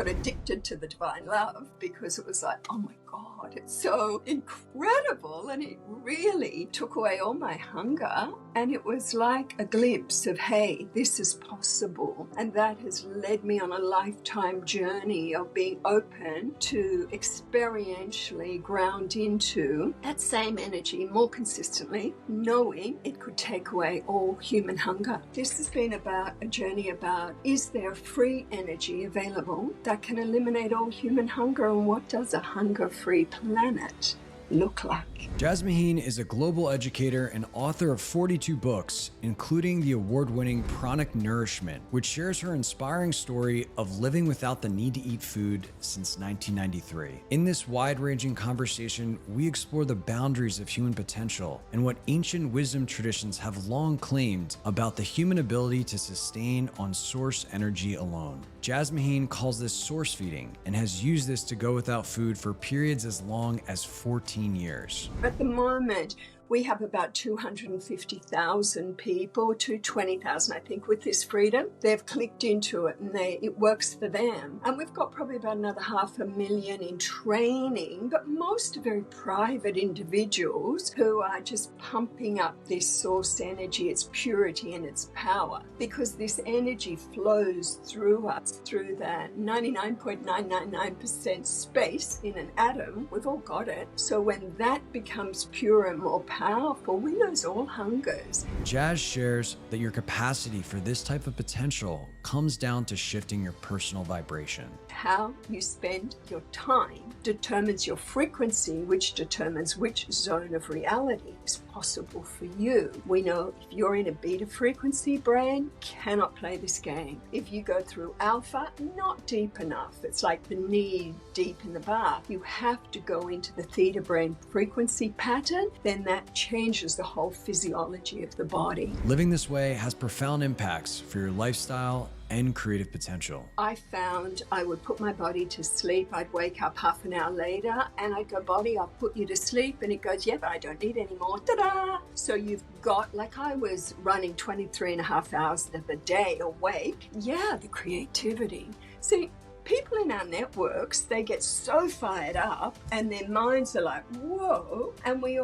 got addicted to the divine love because it was like, oh my God, it's so incredible. And it really took away all my hunger. And it was like a glimpse of, hey, this is possible. And that has led me on a lifetime journey of being open to experientially ground into that same energy more consistently, knowing it could take away all human hunger. This has been about a journey about, is there free energy available that can eliminate all human hunger, and what does a hunger-free planet look like? Jasmuheen is a global educator and author of 42 books, including the award-winning Pranic Nourishment, which shares her inspiring story of living without the need to eat food since 1993. In this wide-ranging conversation, we explore the boundaries of human potential and what ancient wisdom traditions have long claimed about the human ability to sustain on source energy alone. Jasmuheen calls this source feeding and has used this to go without food for periods as long as 14 years. At the moment, we have about 250,000 people, 220,000, I think, with this freedom. They've clicked into it and it works for them. And we've got probably about another 500,000 in training, but most are very private individuals who are just pumping up this source energy, its purity and its power, because this energy flows through us, through that 99.999% space in an atom. We've all got it. So when that becomes pure and more powerful, we lose all hungers. Jazz shares that your capacity for this type of potential comes down to shifting your personal vibration. How you spend your time determines your frequency, which determines which zone of reality is possible for you. We know if you're in a beta frequency, brain cannot play this game. If you go through alpha, not deep enough. It's like the knee deep in the bath. You have to go into the theta brain frequency pattern, then that changes the whole physiology of the body. Living this way has profound impacts for your lifestyle and creative potential. I found I would put my body to sleep. I'd wake up half an hour later and I'd go, body, I'll put you to sleep. And it goes, yeah, but I don't need any more. Ta-da! So you've got, like I was running 23 and a half hours of a day awake. Yeah, the creativity. See, people in our networks, they get so fired up and their minds are like, whoa. And we've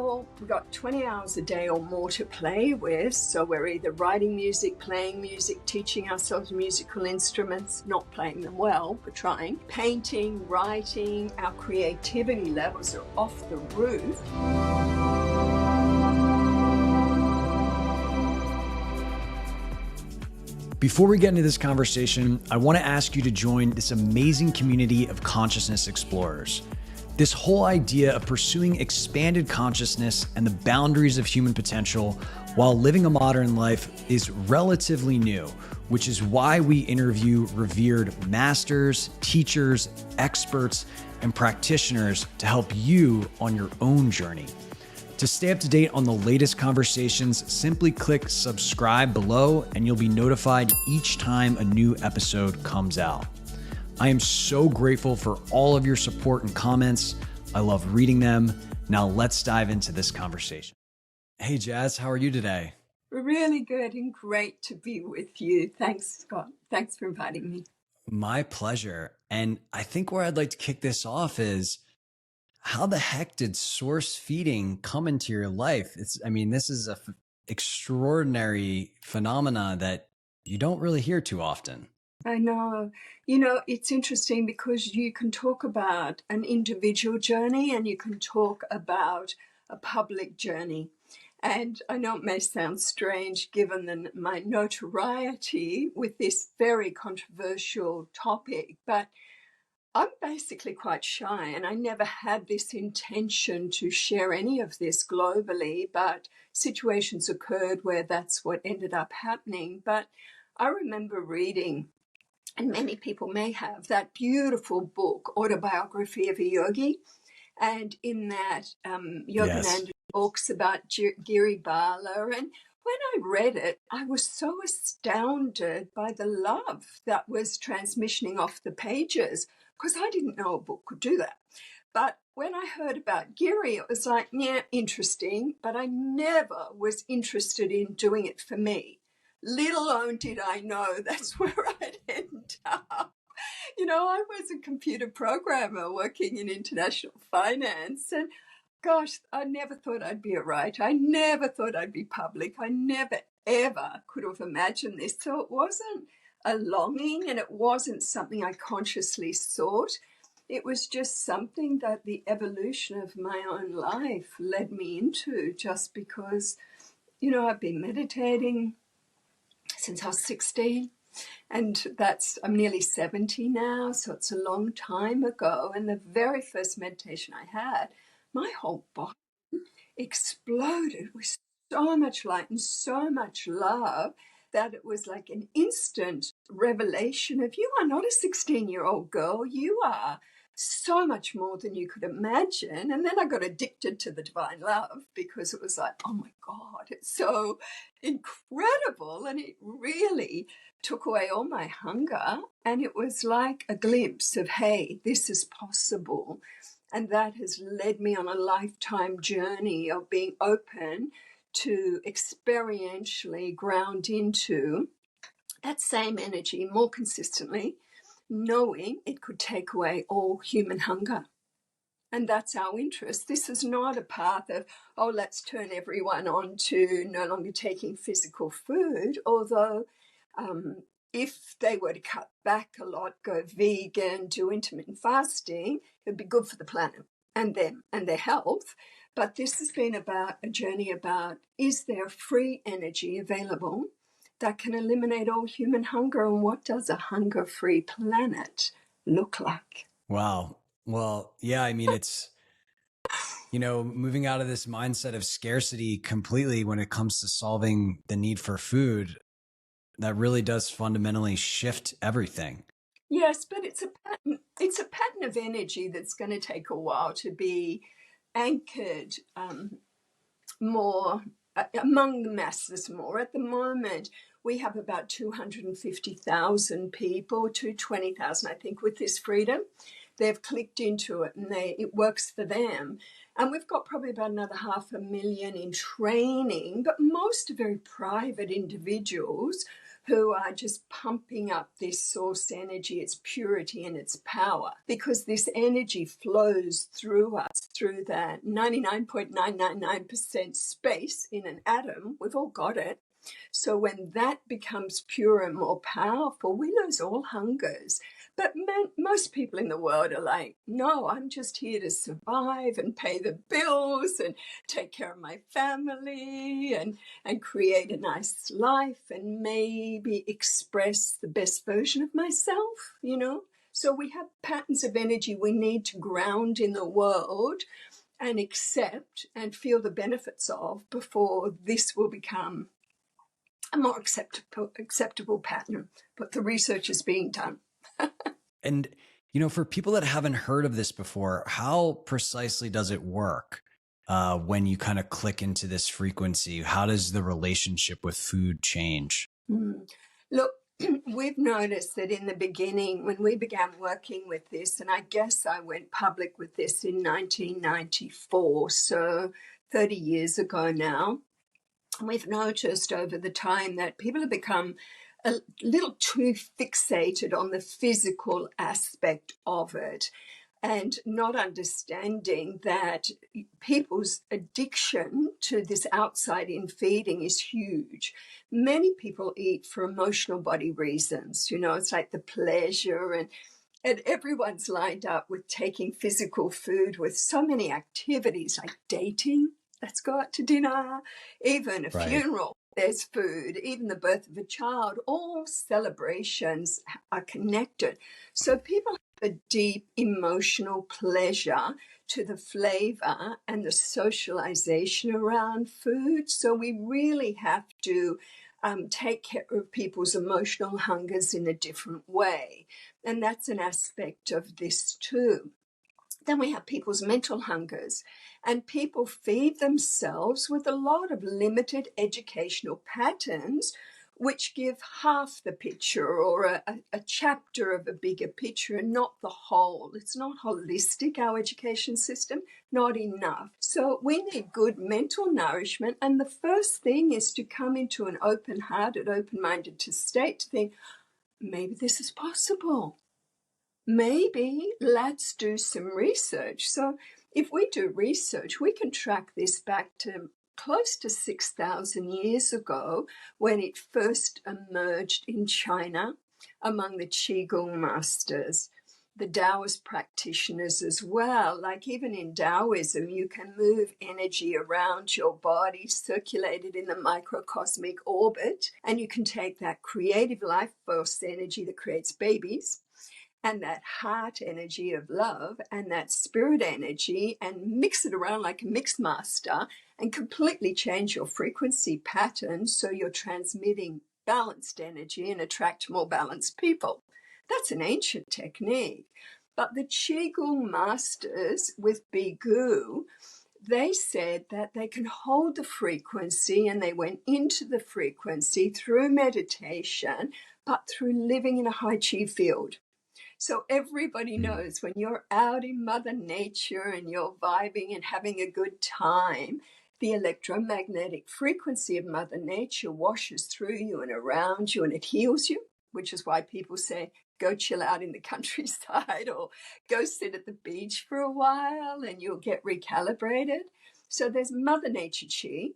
got 20 hours a day or more to play with. So we're either writing music, playing music, teaching ourselves musical instruments, not playing them well, but trying, painting, writing. Our creativity levels are off the roof. Before we get into this conversation, I want to ask you to join this amazing community of consciousness explorers. This whole idea of pursuing expanded consciousness and the boundaries of human potential while living a modern life is relatively new, which is why we interview revered masters, teachers, experts, and practitioners to help you on your own journey. To stay up to date on the latest conversations, simply click subscribe below and you'll be notified each time a new episode comes out. I am so grateful for all of your support and comments. I love reading them. Now let's dive into this conversation. Hey Jazz, how are you today? Really good and great to be with you. Thanks, Scott. Thanks for inviting me. My pleasure. And I think where I'd like to kick this off is, how the heck did source feeding come into your life? This is a extraordinary phenomena that you don't really hear too often. I know. You know, it's interesting because you can talk about an individual journey and you can talk about a public journey. And I know it may sound strange given my notoriety with this very controversial topic, but I'm basically quite shy and I never had this intention to share any of this globally, but situations occurred where that's what ended up happening. But I remember reading, and many people may have, that beautiful book, Autobiography of a Yogi. And in that, Yogananda talks about Giri Bala. And when I read it, I was so astounded by the love that was transmissioning off the pages, because I didn't know a book could do that. But when I heard about Giri, it was like, yeah, interesting, but I never was interested in doing it for me. Little alone did I know that's where I'd end up. I was a computer programmer working in international finance, and gosh, I never thought I'd be a writer. I never thought I'd be public. I never, ever could have imagined this. So it wasn't a longing, and it wasn't something I consciously sought. It was just something that the evolution of my own life led me into, just because, I've been meditating since I was 16. And I'm nearly 70 now, so it's a long time ago. And the very first meditation I had, my whole body exploded with so much light and so much love that it was like an instant revelation of, you are not a 16-year-old girl, you are so much more than you could imagine. And then I got addicted to the divine love, because it was like, oh my God, it's so incredible. And it really took away all my hunger. And it was like a glimpse of, hey, this is possible. And that has led me on a lifetime journey of being open to experientially ground into that same energy more consistently, knowing it could take away all human hunger. And that's our interest. This is not a path of, let's turn everyone on to no longer taking physical food, although if they were to cut back a lot, go vegan, do intermittent fasting, it'd be good for the planet and them and their health. But this has been about a journey about, is there free energy available that can eliminate all human hunger? And what does a hunger-free planet look like? Wow. Well, yeah, I mean, it's, moving out of this mindset of scarcity completely when it comes to solving the need for food, that really does fundamentally shift everything. Yes, but it's a pattern. It's a pattern of energy that's going to take a while to be anchored more among the masses more. At the moment, we have about 250,000 people, 220,000, I think, with this freedom. They've clicked into it and it works for them. And we've got probably about another 500,000 in training, but most are very private individuals who are just pumping up this source energy, its purity and its power, because this energy flows through us, through that 99.999% space in an atom. We've all got it. So when that becomes pure and more powerful, we lose all hungers. But most people in the world are like, no, I'm just here to survive and pay the bills and take care of my family and create a nice life and maybe express the best version of myself, So we have patterns of energy we need to ground in the world and accept and feel the benefits of before this will become a more acceptable pattern. But the research is being done. And, for people that haven't heard of this before, how precisely does it work when you kind of click into this frequency? How does the relationship with food change? Look, we've noticed that in the beginning, when we began working with this, and I guess I went public with this in 1994, so 30 years ago now, we've noticed over the time that people have become a little too fixated on the physical aspect of it and not understanding that people's addiction to this outside-in feeding is huge. Many people eat for emotional body reasons. It's like the pleasure, and everyone's lined up with taking physical food with so many activities like dating. Let's go out to dinner, even a funeral. There's food, even the birth of a child, all celebrations are connected. So people have a deep emotional pleasure to the flavor and the socialization around food. So we really have to take care of people's emotional hungers in a different way. And that's an aspect of this too. Then we have people's mental hungers, and people feed themselves with a lot of limited educational patterns, which give half the picture or a chapter of a bigger picture and not the whole. It's not holistic, our education system, not enough. So we need good mental nourishment. And the first thing is to come into an open-hearted, open-minded state to think, maybe this is possible. maybe let's do some research. So if we do research, we can track this back to close to 6,000 years ago when it first emerged in China among the Qigong masters, the Taoist practitioners as well. Like even in Taoism, you can move energy around your body, circulate it in the microcosmic orbit, and you can take that creative life force energy that creates babies and that heart energy of love and that spirit energy and mix it around like a mix master and completely change your frequency pattern so you're transmitting balanced energy and attract more balanced people. That's an ancient technique. But the Qigong masters with Bigu, they said that they can hold the frequency, and they went into the frequency through meditation, but through living in a high chi field. So everybody knows when you're out in Mother Nature and you're vibing and having a good time, the electromagnetic frequency of Mother Nature washes through you and around you, and it heals you, which is why people say, go chill out in the countryside or go sit at the beach for a while and you'll get recalibrated. So there's Mother Nature Chi.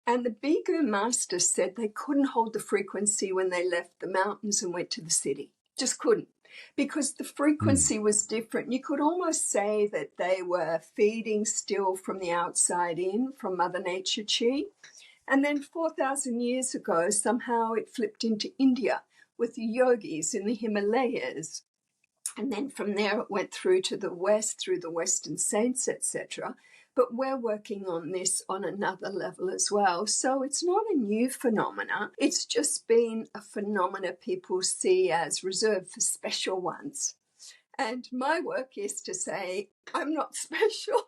And the Bigu masters said they couldn't hold the frequency when they left the mountains and went to the city. Just couldn't. Because the frequency was different. You could almost say that they were feeding still from the outside in, from Mother Nature Chi. And then 4,000 years ago, somehow it flipped into India with the yogis in the Himalayas. And then from there it went through to the West, through the Western saints, etc. But we're working on this on another level as well. So it's not a new phenomena. It's just been a phenomena people see as reserved for special ones. And my work is to say, I'm not special,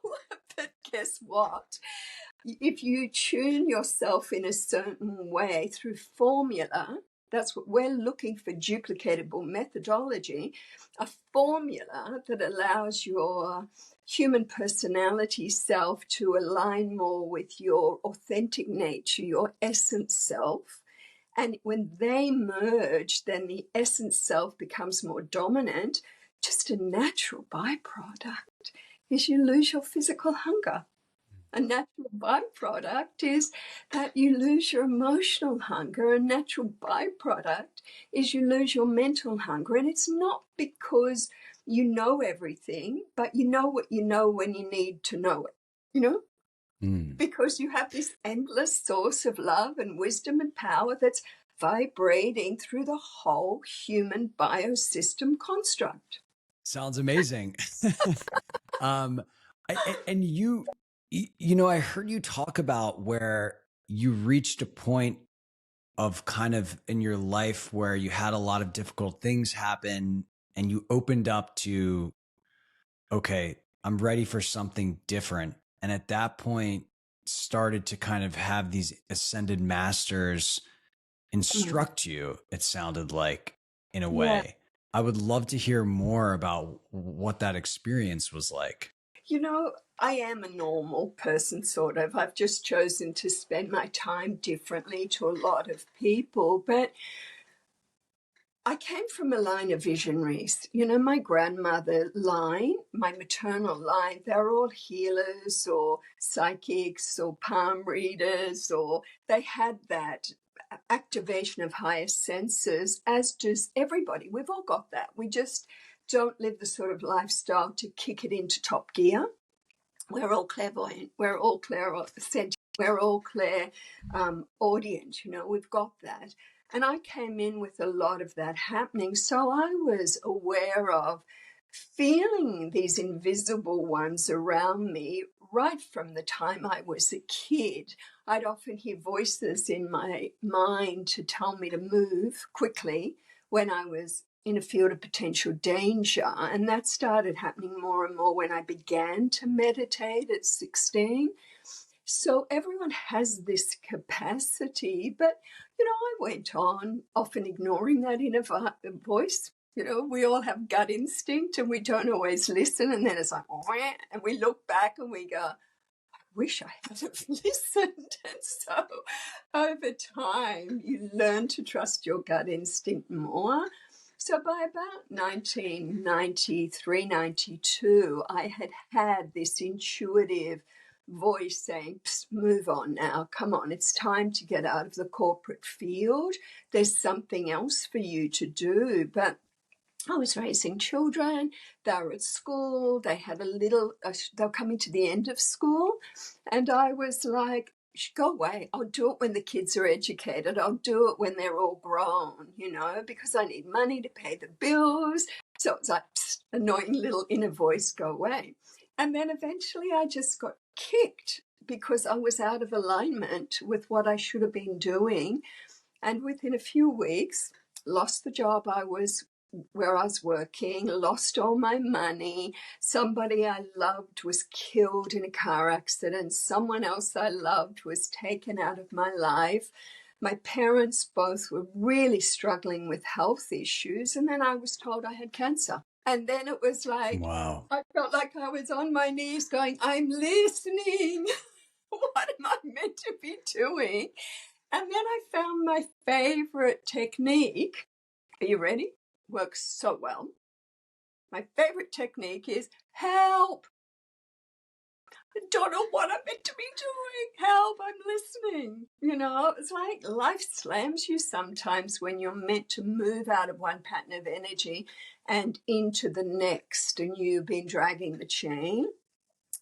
but guess what? If you tune yourself in a certain way through formula, that's what we're looking for, duplicatable methodology, a formula that allows your human personality self to align more with your authentic nature, your essence self. And when they merge, then the essence self becomes more dominant. Just a natural byproduct is you lose your physical hunger. A natural byproduct is that you lose your emotional hunger. A natural byproduct is you lose your mental hunger. And it's not because you know everything, but you know what you know when you need to know it, you know? Because you have this endless source of love and wisdom and power that's vibrating through the whole human biosystem construct. Sounds amazing. And you know, I heard you talk about where you reached a point of kind of in your life where you had a lot of difficult things happen and you opened up to, okay, I'm ready for something different. And at that point started to kind of have these ascended masters instruct you, it sounded like, in a way. I would love to hear more about what that experience was like. You know, I am a normal person, sort of. I've just chosen to spend my time differently to a lot of people. But I came from a line of visionaries. You know, my grandmother line, my maternal line, they're all healers or psychics or palm readers, or they had that activation of higher senses, as does everybody. We've all got that. We just don't live the sort of lifestyle to kick it into top gear. We're all clairvoyant. We're all clairsentient. We're all clairaudient. You know, we've got that. And I came in with a lot of that happening. So I was aware of feeling these invisible ones around me right from the time I was a kid. I'd often hear voices in my mind to tell me to move quickly when I was in a field of potential danger. And that started happening more and more when I began to meditate at 16. So everyone has this capacity, but, you know, I went on often ignoring that inner voice. You know, we all have gut instinct and we don't always listen. And then it's like, wah, and we look back and we go, I wish I had have listened. And so over time, you learn to trust your gut instinct more. So by about 1993, 92, I had this intuitive voice saying, "Psst, move on now, come on, it's time to get out of the corporate field. There's something else for you to do." But I was raising children, they were at school, they had they were coming to the end of school, and I was like, go away, I'll do it when the kids are educated, I'll do it when they're all grown, because I need money to pay the bills. So it was like, psst, annoying little inner voice, go away. And then eventually I just got kicked because I was out of alignment with what I should have been doing. And within a few weeks, lost the job where I was working, lost all my money. Somebody I loved was killed in a car accident. Someone else I loved was taken out of my life. My parents both were really struggling with health issues. And then I was told I had cancer. And then it was like, Wow. I felt like I was on my knees going, I'm listening. What am I meant to be doing? And then I found my favorite technique. Are you ready? Works so well. My favorite technique is help. I don't know what I'm meant to be doing. Help, I'm listening. It's like life slams you sometimes when you're meant to move out of one pattern of energy and into the next, and you've been dragging the chain.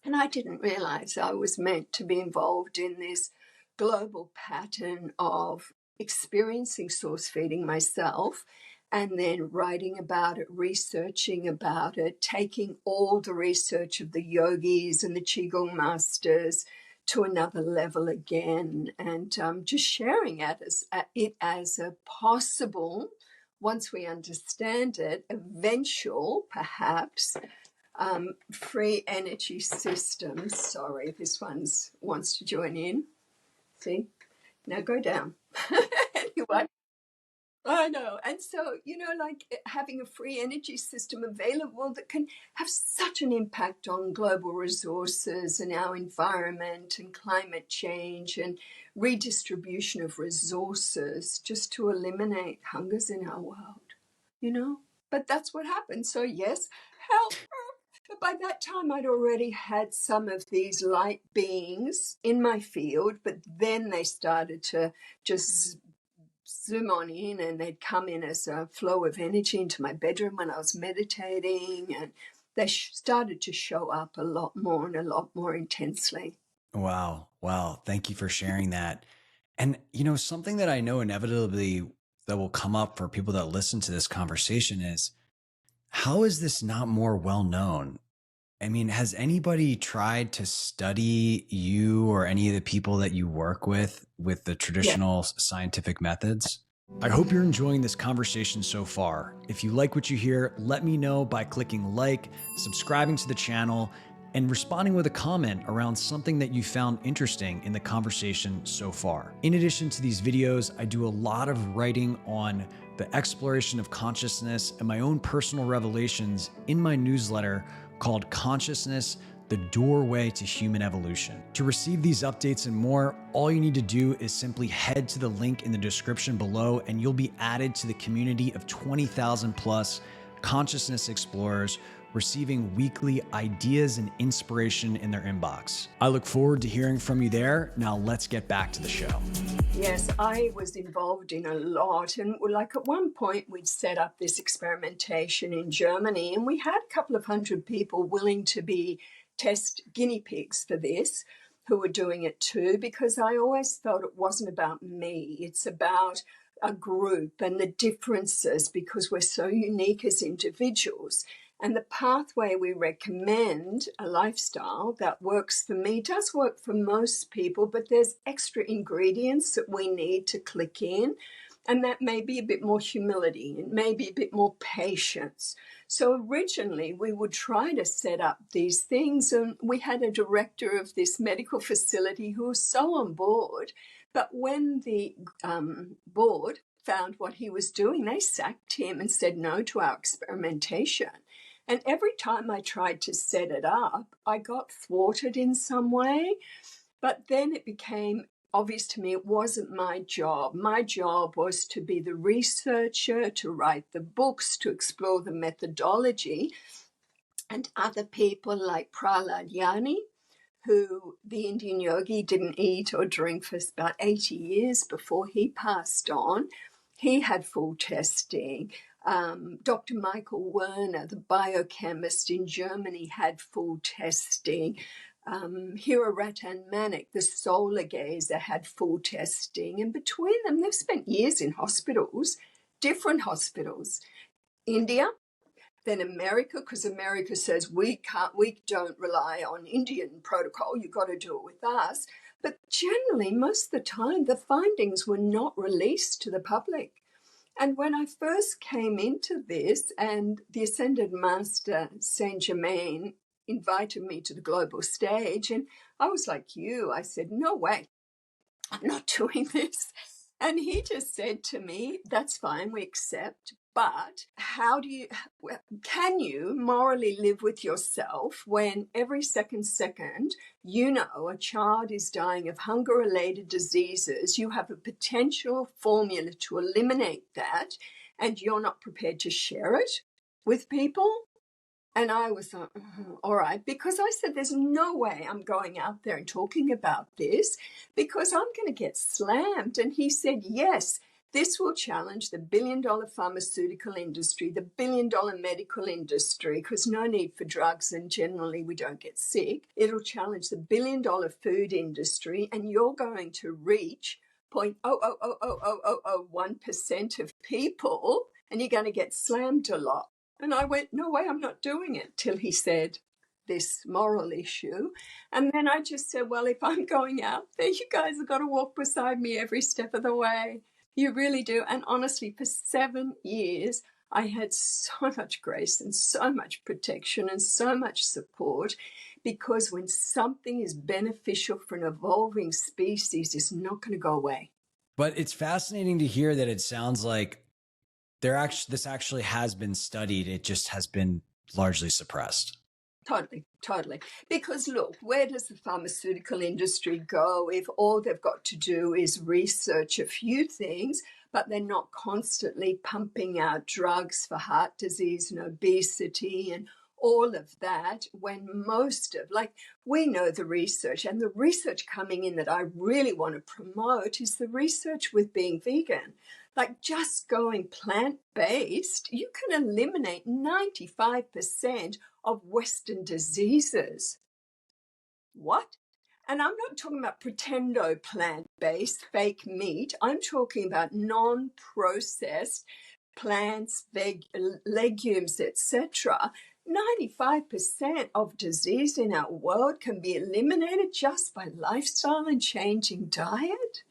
And I didn't realize I was meant to be involved in this global pattern of experiencing source feeding myself and then writing about it, researching about it, taking all the research of the yogis and the Qigong masters to another level again, and just sharing it as a possible, once we understand it, eventual, perhaps, free energy systems. Sorry, this one's wants to join in. See? Now go down. Anyway, I know. And so, like having a free energy system available that can have such an impact on global resources and our environment and climate change and redistribution of resources just to eliminate hungers in our world. But that's what happened. So yes, help. But by that time, I'd already had some of these light beings in my field, but then they started to just zoom on in, and they'd come in as a flow of energy into my bedroom when I was meditating, and they started to show up a lot more and a lot more intensely. Wow. Wow. Thank you for sharing that. And, something that I know inevitably that will come up for people that listen to this conversation is, how is this not more well known? I mean, has anybody tried to study you or any of the people that you work with the traditional scientific methods? I hope you're enjoying this conversation so far. If you like what you hear, let me know by clicking like, subscribing to the channel, and responding with a comment around something that you found interesting in the conversation so far. In addition to these videos, I do a lot of writing on the exploration of consciousness and my own personal revelations in my newsletter called Consciousness, the Doorway to Human Evolution. To receive these updates and more, all you need to do is simply head to the link in the description below, and you'll be added to the community of 20,000 plus consciousness explorers receiving weekly ideas and inspiration in their inbox. I look forward to hearing from you there. Now let's get back to the show. Yes, I was involved in a lot. And like at one point, we'd set up this experimentation in Germany, and we had a couple of hundred people willing to be test guinea pigs for this who were doing it too, because I always felt it wasn't about me. It's about a group and the differences, because we're so unique as individuals. And the pathway we recommend, a lifestyle that works for me, does work for most people, but there's extra ingredients that we need to click in. And that may be a bit more humility, it may be a bit more patience. So originally we would try to set up these things, and we had a director of this medical facility who was so on board. But when the board found what he was doing, they sacked him and said no to our experimentation. And every time I tried to set it up, I got thwarted in some way. But then it became obvious to me it wasn't my job. My job was to be the researcher, to write the books, to explore the methodology. And other people like Prahlad, who the Indian yogi didn't eat or drink for about 80 years before he passed on, he had full testing. Dr. Michael Werner, the biochemist in Germany, had full testing. Hira Ratan Manik, the solar gazer, had full testing. And between them, they've spent years in hospitals, different hospitals. India, then America, because America says we don't rely on Indian protocol, you've got to do it with us. But generally, most of the time, the findings were not released to the public. And when I first came into this, and the Ascended Master Saint Germain invited me to the global stage, and I was like you, I said, no way, I'm not doing this. And he just said to me, that's fine, we accept, but can you morally live with yourself when every second you know a child is dying of hunger-related diseases, you have a potential formula to eliminate that, and you're not prepared to share it with people? And I was like, all right, because I said, there's no way I'm going out there and talking about this because I'm going to get slammed. And he said, yes, this will challenge the billion-dollar pharmaceutical industry, the billion-dollar medical industry, because no need for drugs and generally we don't get sick. It'll challenge the billion-dollar food industry and you're going to reach 0.0000001% of people and you're going to get slammed a lot. And I went, no way, I'm not doing it, till he said this moral issue. And then I just said, well, if I'm going out there, you guys have got to walk beside me every step of the way. You really do. And honestly, for 7 years, I had so much grace and so much protection and so much support, because when something is beneficial for an evolving species, it's not going to go away. But it's fascinating to hear that it sounds like this actually has been studied. It just has been largely suppressed. Totally. Because look, where does the pharmaceutical industry go if all they've got to do is research a few things, but they're not constantly pumping out drugs for heart disease and obesity and all of that, when we know the research, and the research coming in that I really want to promote is the research with being vegan. Like just going plant-based, you can eliminate 95% of Western diseases. What? And I'm not talking about pretendo plant-based fake meat. I'm talking about non-processed plants, legumes, etc. 95% of disease in our world can be eliminated just by lifestyle and changing diet.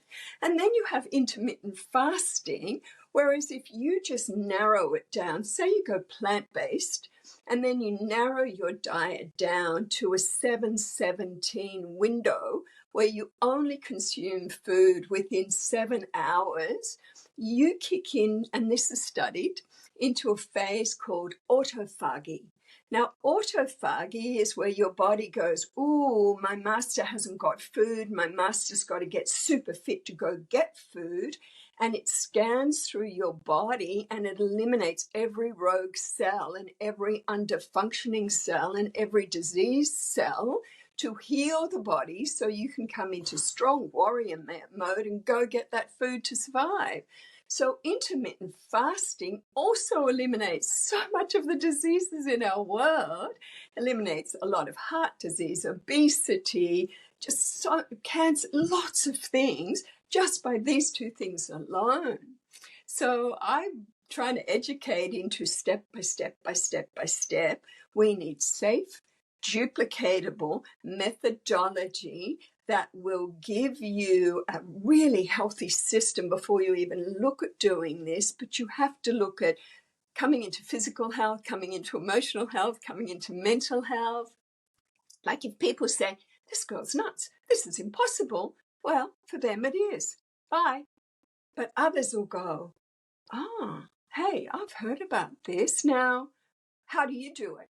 And then you have intermittent fasting, whereas if you just narrow it down, say you go plant-based, and then you narrow your diet down to a 7-17 window where you only consume food within 7 hours, you kick in, and this is studied, into a phase called autophagy. Now, autophagy is where your body goes, ooh, my master hasn't got food. My master's got to get super fit to go get food. And it scans through your body and it eliminates every rogue cell and every underfunctioning cell and every diseased cell to heal the body so you can come into strong warrior mode and go get that food to survive. So intermittent fasting also eliminates so much of the diseases in our world, eliminates a lot of heart disease, obesity, just cancer, lots of things, just by these two things alone. So I'm trying to educate into step by step. We need safe, duplicatable methodology that will give you a really healthy system before you even look at doing this. But you have to look at coming into physical health, coming into emotional health, coming into mental health. Like if people say, this girl's nuts, this is impossible, well, for them it is. Bye. But others will go, hey, I've heard about this. Now, how do you do it?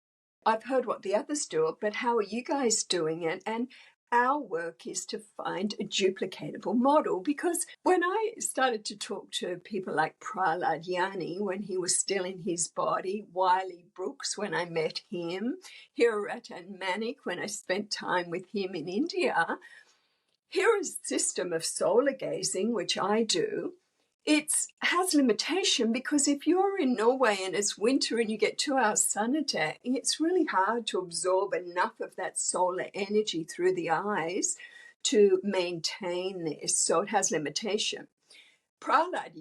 I've heard what the others do, but how are you guys doing it? And our work is to find a duplicatable model, because when I started to talk to people like Prahlad when he was still in his body, Wiley Brooks when I met him, Hiratan Manik when I spent time with him in India, here is a system of solar gazing, which I do. It has limitation because if you're in Norway and it's winter and you get 2 hours sun a day, it's really hard to absorb enough of that solar energy through the eyes to maintain this. So it has limitation. Prahlad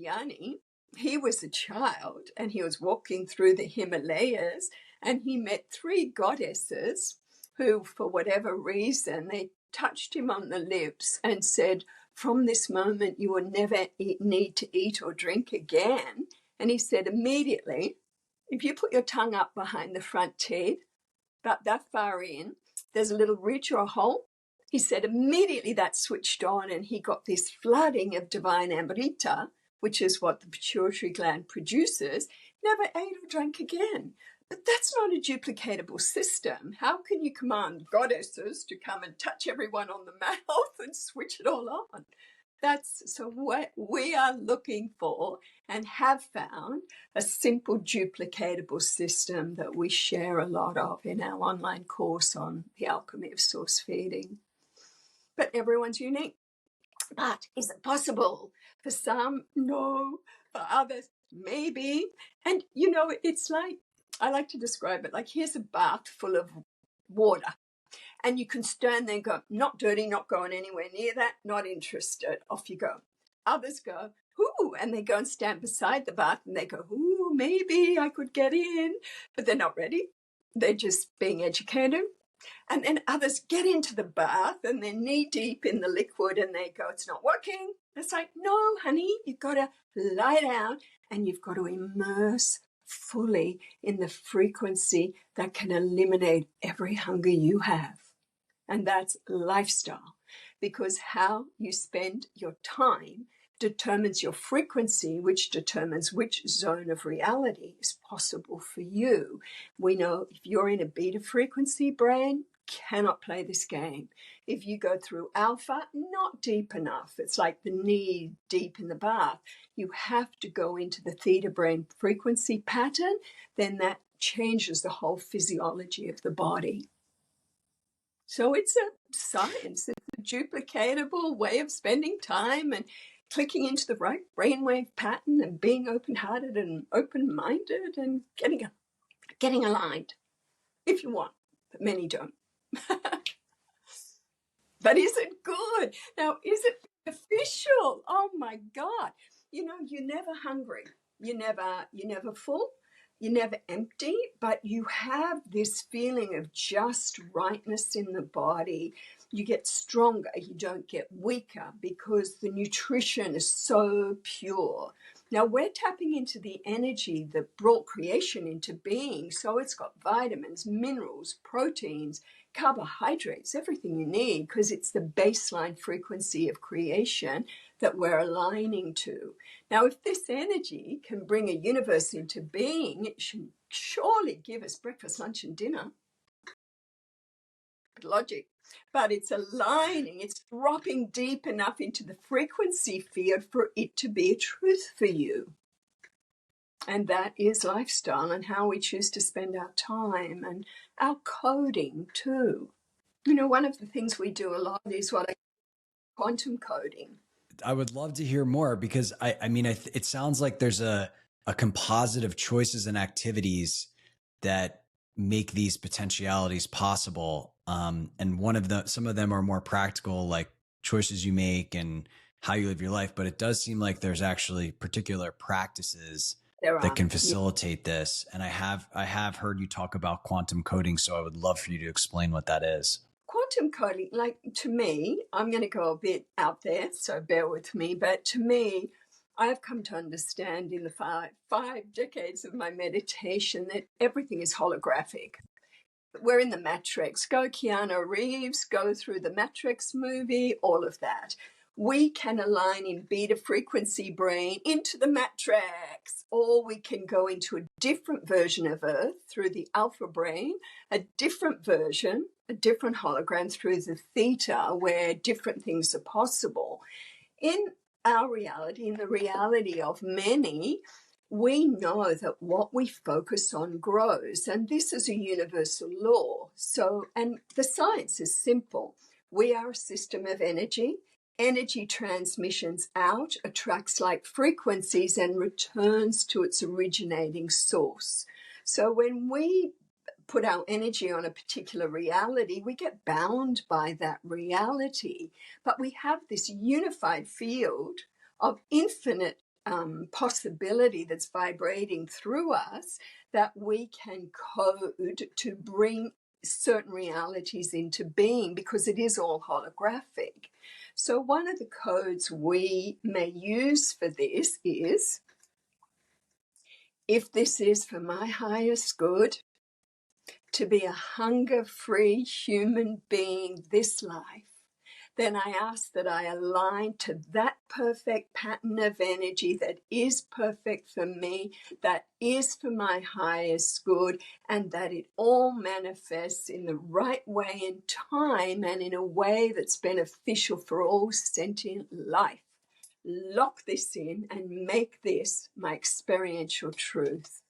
he was a child and he was walking through the Himalayas and he met 3 goddesses who, for whatever reason, they touched him on the lips and said, from this moment, you will never need to eat or drink again. And he said, immediately, if you put your tongue up behind the front teeth, about that far in, there's a little ridge or a hole. He said, immediately that switched on and he got this flooding of divine amrita, which is what the pituitary gland produces, never ate or drank again. But that's not a duplicatable system. How can you command goddesses to come and touch everyone on the mouth and switch it all on? That's so what we are looking for and have found a simple duplicatable system that we share a lot of in our online course on the alchemy of source feeding. But everyone's unique. But is it possible? For some, no. For others, maybe. And, it's like, I like to describe it like here's a bath full of water. And you can stand there and go, not dirty, not going anywhere near that, not interested. Off you go. Others go, ooh, and they go and stand beside the bath and they go, ooh, maybe I could get in. But they're not ready. They're just being educated. And then others get into the bath and they're knee deep in the liquid and they go, it's not working. It's like, no, honey, you've got to lie down and you've got to immerse fully in the frequency that can eliminate every hunger you have. And that's lifestyle, because how you spend your time determines your frequency, which determines which zone of reality is possible for you. We know if you're in a beta frequency brain, cannot play this game. If you go through alpha, not deep enough. It's like the knee deep in the bath. You have to go into the theta brain frequency pattern, then that changes the whole physiology of the body. So it's a science. It's a duplicatable way of spending time and clicking into the right brainwave pattern and being open-hearted and open-minded and getting aligned, if you want, but many don't. But is it good? Now, is it beneficial? Oh my God. You're never hungry. You're never full. You're never empty, but you have this feeling of just rightness in the body. You get stronger. You don't get weaker because the nutrition is so pure. Now, we're tapping into the energy that brought creation into being. So it's got vitamins, minerals, proteins, carbohydrates, everything you need, because it's the baseline frequency of creation that we're aligning to. Now, if this energy can bring a universe into being, it should surely give us breakfast, lunch, and dinner. Logic. But it's aligning, it's dropping deep enough into the frequency field for it to be a truth for you. And that is lifestyle and how we choose to spend our time and our coding too. One of the things we do a lot is what I call quantum coding. I would love to hear more because it sounds like there's a composite of choices and activities that make these potentialities possible. And some of them are more practical, like choices you make and how you live your life. But it does seem like there's actually particular practices that can facilitate this. And I have heard you talk about quantum coding. So I would love for you to explain what that is. Quantum coding, like to me, I'm going to go a bit out there, so bear with me. But to me, I've come to understand in the five decades of my meditation that everything is holographic. We're in the Matrix. Go Keanu Reeves, go through the Matrix movie, all of that. We can align in beta frequency brain into the Matrix, or we can go into a different version of Earth through the alpha brain, a different version a different hologram through the theta where different things are possible. In our reality, in the reality of many, we know that what we focus on grows, and this is a universal law. So, and the science is simple. We are a system of energy. Energy transmissions out, attracts like frequencies, and returns to its originating source. So when we put our energy on a particular reality, we get bound by that reality. But we have this unified field of infinite possibility that's vibrating through us that we can code to bring certain realities into being, because it is all holographic. So one of the codes we may use for this is, if this is for my highest good, to be a hunger-free human being this life, then I ask that I align to that perfect pattern of energy that is perfect for me, that is for my highest good, and that it all manifests in the right way in time and in a way that's beneficial for all sentient life. Lock this in and make this my experiential truth.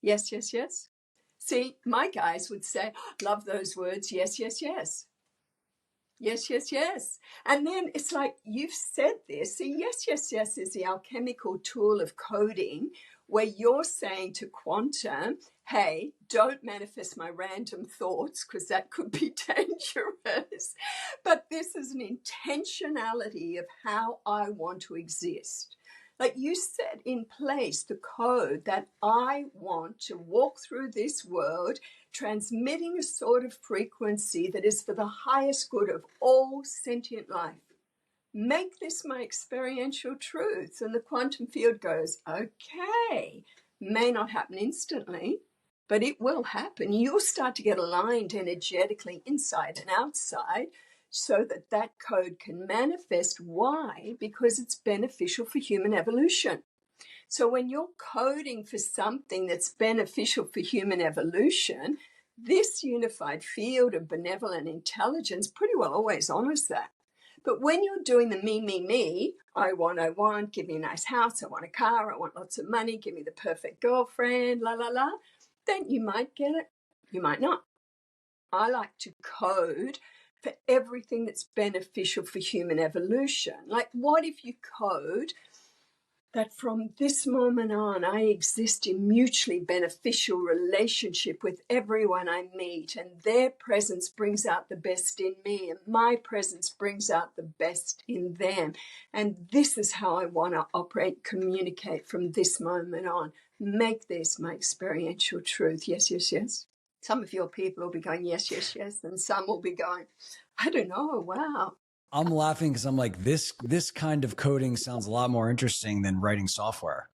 Yes, yes, yes. See, my guys would say, love those words, yes, yes, yes. Yes, yes, yes. And then it's like, you've said this. See, yes, yes, yes is the alchemical tool of coding, where you're saying to quantum, hey, don't manifest my random thoughts, because that could be dangerous. But this is an intentionality of how I want to exist. Like, you set in place the code that I want to walk through this world, transmitting a sort of frequency that is for the highest good of all sentient life. Make this my experiential truth. And the quantum field goes, okay, may not happen instantly, but it will happen. You'll start to get aligned energetically inside and outside, so that that code can manifest. Why? Because it's beneficial for human evolution. So when you're coding for something that's beneficial for human evolution, this unified field of benevolent intelligence pretty well always honors that. But when you're doing the me, I want, give me a nice house, I want a car, I want lots of money, give me the perfect girlfriend, la, la, la, then you might get it, you might not. I like to code for everything that's beneficial for human evolution. Like, what if you code that from this moment on, I exist in mutually beneficial relationship with everyone I meet, and their presence brings out the best in me, and my presence brings out the best in them. And this is how I want to operate, communicate from this moment on. Make this my experiential truth. Yes, yes, yes. Some of your people will be going, yes, yes, yes. And some will be going, I don't know, wow. I'm laughing because I'm like, this kind of coding sounds a lot more interesting than writing software.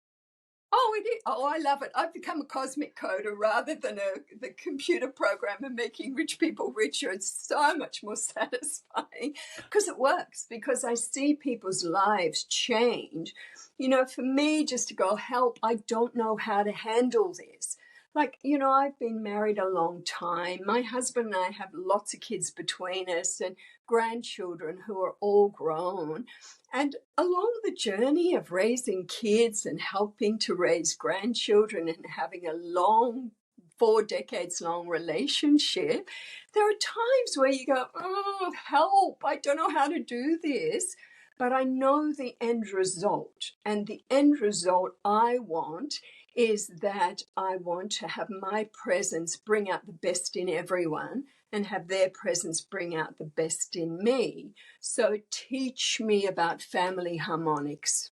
Oh, it is. Oh, I love it. I've become a cosmic coder rather than the computer programmer making rich people richer. It's so much more satisfying because it works, because I see people's lives change. You know, for me, just to go, help, I don't know how to handle this. Like, you know, I've been married a long time. My husband and I have lots of kids between us and grandchildren who are all grown. And along the journey of raising kids and helping to raise grandchildren and having a long, 4 decades long relationship, there are times where you go, oh, help, I don't know how to do this. But I know the end result. And the end result I want is that I want to have my presence bring out the best in everyone and have their presence bring out the best in me. So teach me about family harmonics.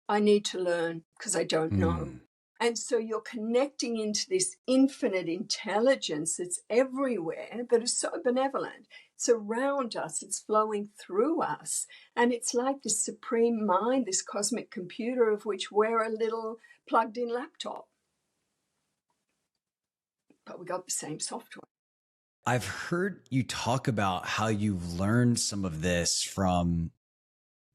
I need to learn because I don't know. And so you're connecting into this infinite intelligence that's everywhere, that is so benevolent. It's around us, it's flowing through us. And it's like this supreme mind, this cosmic computer of which we're a little plugged in laptop. But we got the same software. I've heard you talk about how you've learned some of this from,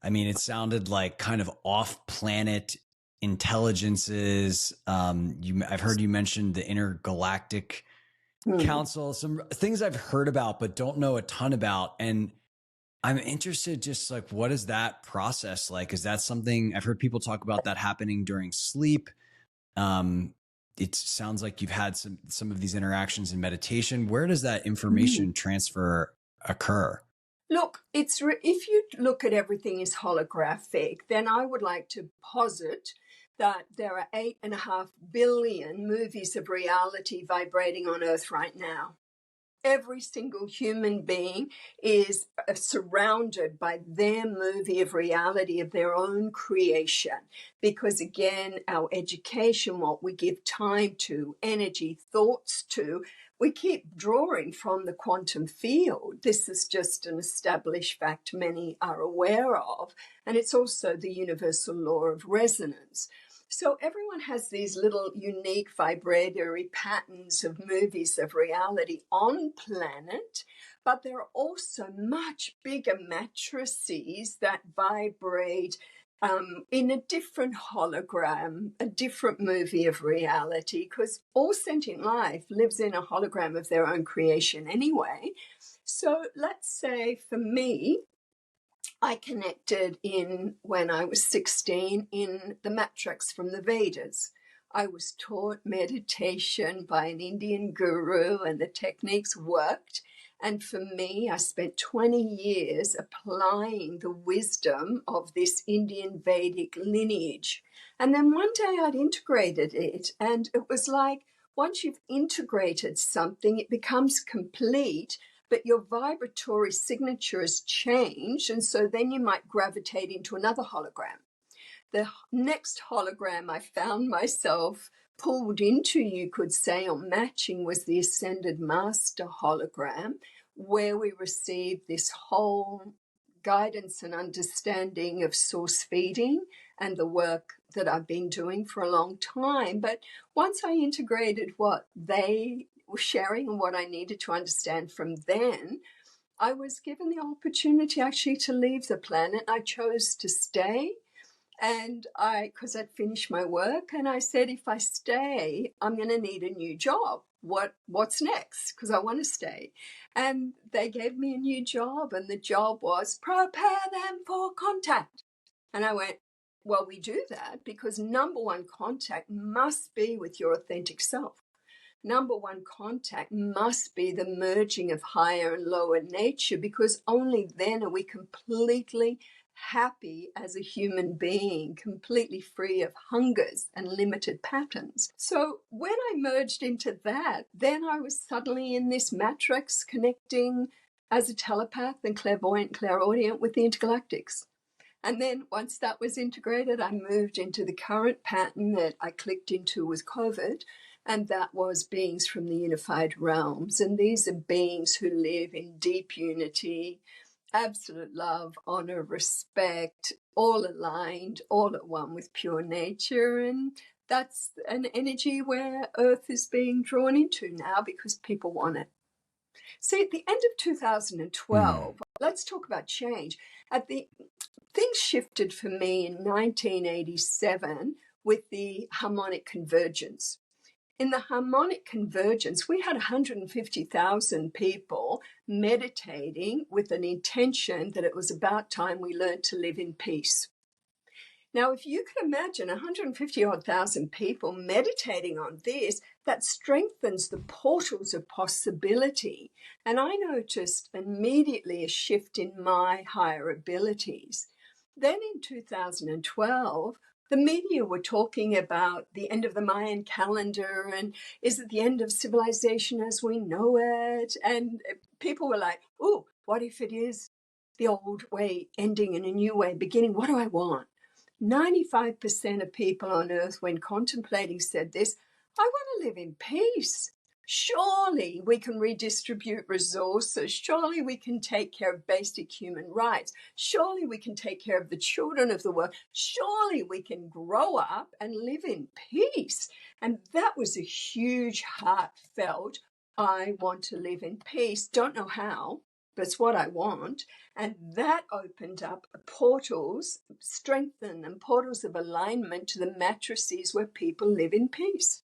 I mean, it sounded like kind of off-planet intelligences. I've heard you mention the intergalactic counsel, some things I've heard about but don't know a ton about. And I'm interested, just like, what is that process like? Is that something I've heard people talk about that happening during sleep? It sounds like you've had some of these interactions in meditation. Where does that information transfer occur? Look, if you look at everything as holographic, then I would like to posit that there are 8.5 billion movies of reality vibrating on Earth right now. Every single human being is surrounded by their movie of reality of their own creation. Because again, our education, what we give time to, energy, thoughts to, we keep drawing from the quantum field. This is just an established fact many are aware of. And it's also the universal law of resonance. So everyone has these little unique vibratory patterns of movies of reality on planet, but there are also much bigger matrices that vibrate in a different hologram, a different movie of reality, because all sentient life lives in a hologram of their own creation anyway. So let's say for me, I connected in when I was 16 in the matrix from the Vedas. I was taught meditation by an Indian guru and the techniques worked. And for me, I spent 20 years applying the wisdom of this Indian Vedic lineage. And then one day I'd integrated it. And it was like once you've integrated something, it becomes complete, but your vibratory signature has changed, and so then you might gravitate into another hologram. The next hologram I found myself pulled into, you could say, or matching, was the Ascended Master hologram, where we received this whole guidance and understanding of source feeding and the work that I've been doing for a long time. But once I integrated what they were sharing and what I needed to understand from then, I was given the opportunity actually to leave the planet. I chose to stay, and because I'd finished my work, and I said, if I stay, I'm going to need a new job. What's next? Because I want to stay. And they gave me a new job, and the job was prepare them for contact. And I went, well, we do that because number one contact must be with your authentic self. Number one contact must be the merging of higher and lower nature, because only then are we completely happy as a human being, completely free of hungers and limited patterns. So when I merged into that, then I was suddenly in this matrix connecting as a telepath and clairvoyant, clairaudient with the intergalactics. And then once that was integrated, I moved into the current pattern that I clicked into with COVID, and that was beings from the unified realms. And these are beings who live in deep unity, absolute love, honor, respect, all aligned, all at one with pure nature. And that's an energy where Earth is being drawn into now because people want it. See, at the end of 2012, let's talk about change. Things shifted for me in 1987 with the harmonic convergence. In the harmonic convergence, we had 150,000 people meditating with an intention that it was about time we learned to live in peace. Now, if you can imagine 150,000 people meditating on this, that strengthens the portals of possibility. And I noticed immediately a shift in my higher abilities. Then in 2012, the media were talking about the end of the Mayan calendar and is it the end of civilization as we know it? And people were like, oh, what if it is the old way ending and a new way beginning? What do I want? 95% of people on Earth, when contemplating, said this: I want to live in peace. Surely we can redistribute resources. Surely we can take care of basic human rights. Surely we can take care of the children of the world. Surely we can grow up and live in peace. And that was a huge, heartfelt, I want to live in peace. Don't know how, but it's what I want. And that opened up portals, strengthen and portals of alignment to the matrices where people live in peace.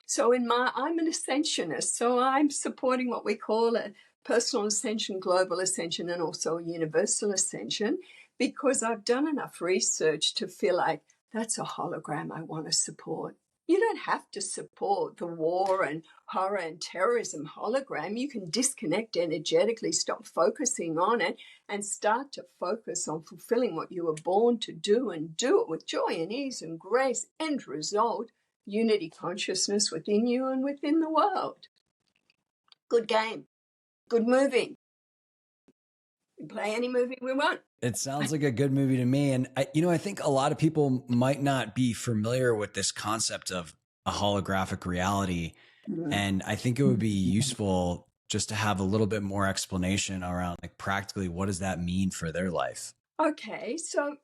So I'm an ascensionist, so I'm supporting what we call a personal ascension, global ascension, and also universal ascension, because I've done enough research to feel like that's a hologram I want to support. You don't have to support the war and horror and terrorism hologram. You can disconnect energetically, stop focusing on it, and start to focus on fulfilling what you were born to do, and do it with joy and ease and grace. End result, unity consciousness within you and within the world. Good game. Good movie. We play any movie we want. It sounds like a good movie to me. And I think a lot of people might not be familiar with this concept of a holographic reality. And I think it would be useful just to have a little bit more explanation around, like, practically what does that mean for their life? Okay, so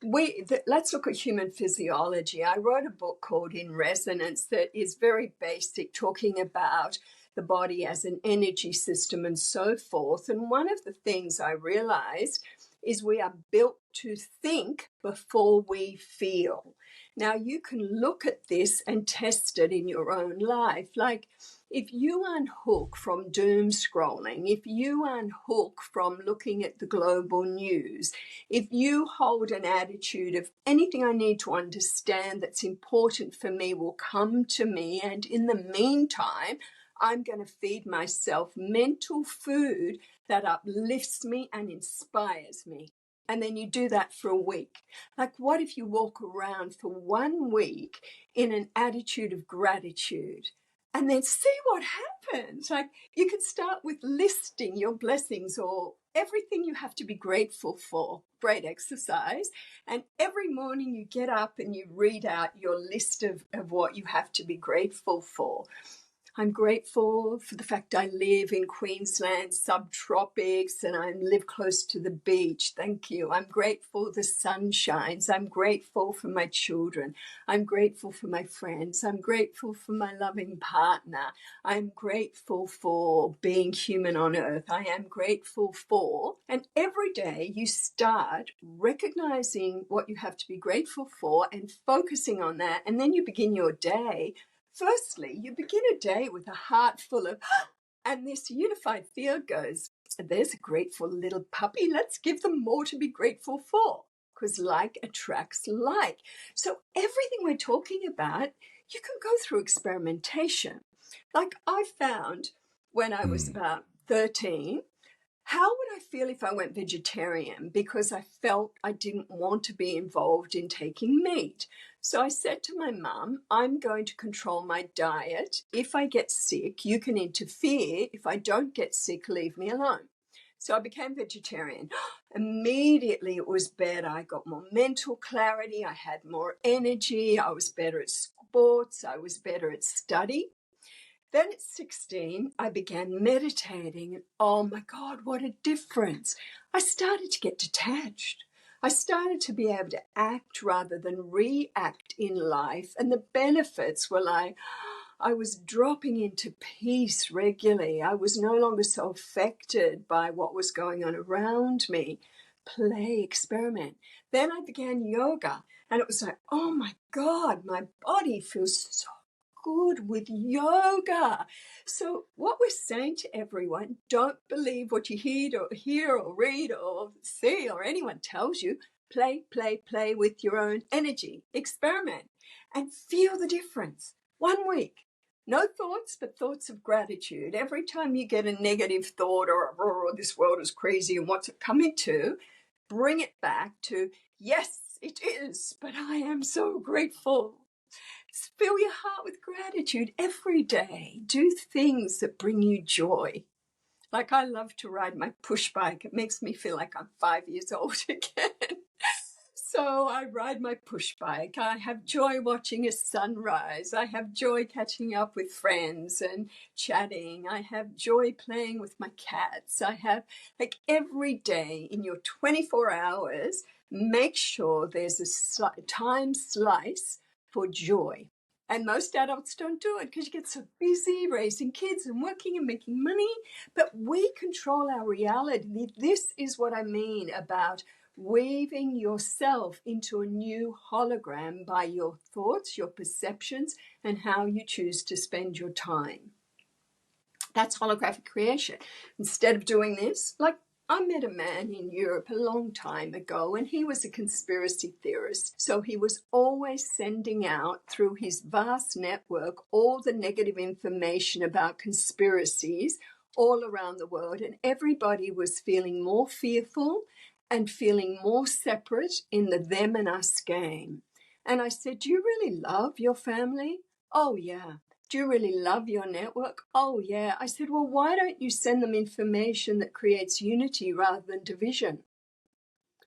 let's look at human physiology. I wrote a book called In Resonance that is very basic, talking about the body as an energy system and so forth. And one of the things I realized is we are built to think before we feel. Now, you can look at this and test it in your own life. Like, if you unhook from doom scrolling, if you unhook from looking at the global news, if you hold an attitude of anything I need to understand that's important for me will come to me, and in the meantime, I'm going to feed myself mental food that uplifts me and inspires me. And then you do that for a week. Like, what if you walk around for 1 week in an attitude of gratitude and then see what happens? Like, you can start with listing your blessings or everything you have to be grateful for. Great exercise. And every morning you get up and you read out your list of what you have to be grateful for. I'm grateful for the fact I live in Queensland, subtropics, and I live close to the beach. Thank you. I'm grateful the sun shines. I'm grateful for my children. I'm grateful for my friends. I'm grateful for my loving partner. I'm grateful for being human on earth. I am grateful for. And every day you start recognizing what you have to be grateful for and focusing on that. And then you begin your day. Firstly, you begin a day with a heart full of, and this unified field goes, there's a grateful little puppy. Let's give them more to be grateful for, because like attracts like. So everything we're talking about, you can go through experimentation. Like I found when I was about 13, how would I feel if I went vegetarian? Because I felt I didn't want to be involved in taking meat. So I said to my mum, I'm going to control my diet. If I get sick, you can interfere. If I don't get sick, leave me alone. So I became vegetarian. Immediately it was better. I got more mental clarity. I had more energy. I was better at sports. I was better at study. Then at 16, I began meditating, and oh my God, what a difference. I started to get detached. I started to be able to act rather than react in life. And the benefits were like, I was dropping into peace regularly. I was no longer so affected by what was going on around me. Play, experiment. Then I began yoga, and it was like, oh my God, my body feels so good with yoga. So what we're saying to everyone, don't believe what you hear or read or see or anyone tells you. Play, play, play with your own energy. Experiment and feel the difference. 1 week. No thoughts, but thoughts of gratitude. Every time you get a negative thought or this world is crazy and what's it coming to, bring it back to, yes, it is, but I am so grateful. Fill your heart with gratitude every day. Do things that bring you joy. Like I love to ride my push bike. It makes me feel like I'm 5 years old again. So I ride my push bike. I have joy watching a sunrise. I have joy catching up with friends and chatting. I have joy playing with my cats. I have, like, every day in your 24 hours, make sure there's a time slice for joy. And most adults don't do it because you get so busy raising kids and working and making money. But we control our reality. This is what I mean about weaving yourself into a new hologram by your thoughts, your perceptions, and how you choose to spend your time. That's holographic creation. Instead of doing this, like I met a man in Europe a long time ago, and he was a conspiracy theorist. So he was always sending out through his vast network all the negative information about conspiracies all around the world. And everybody was feeling more fearful and feeling more separate in the them and us game. And I said, do you really love your family? Oh, yeah. Do you really love your network? Oh, yeah. I said, well, why don't you send them information that creates unity rather than division?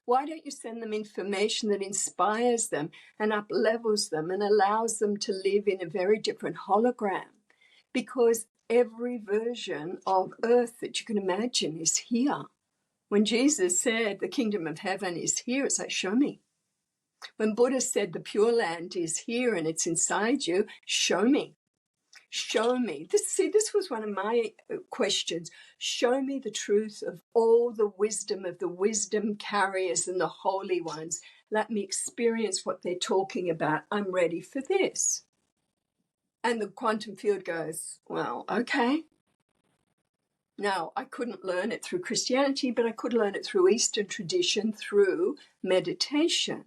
Why don't you send them information that inspires them and up-levels them and allows them to live in a very different hologram? Because every version of earth that you can imagine is here. When Jesus said the kingdom of heaven is here, it's like, show me. When Buddha said the pure land is here and it's inside you, show me. Show me. This was one of my questions. Show me the truth of all the wisdom of the wisdom carriers and the holy ones. Let me experience what they're talking about. I'm ready for this. And the quantum field goes, well, okay. Now, I couldn't learn it through Christianity, but I could learn it through Eastern tradition, through meditation.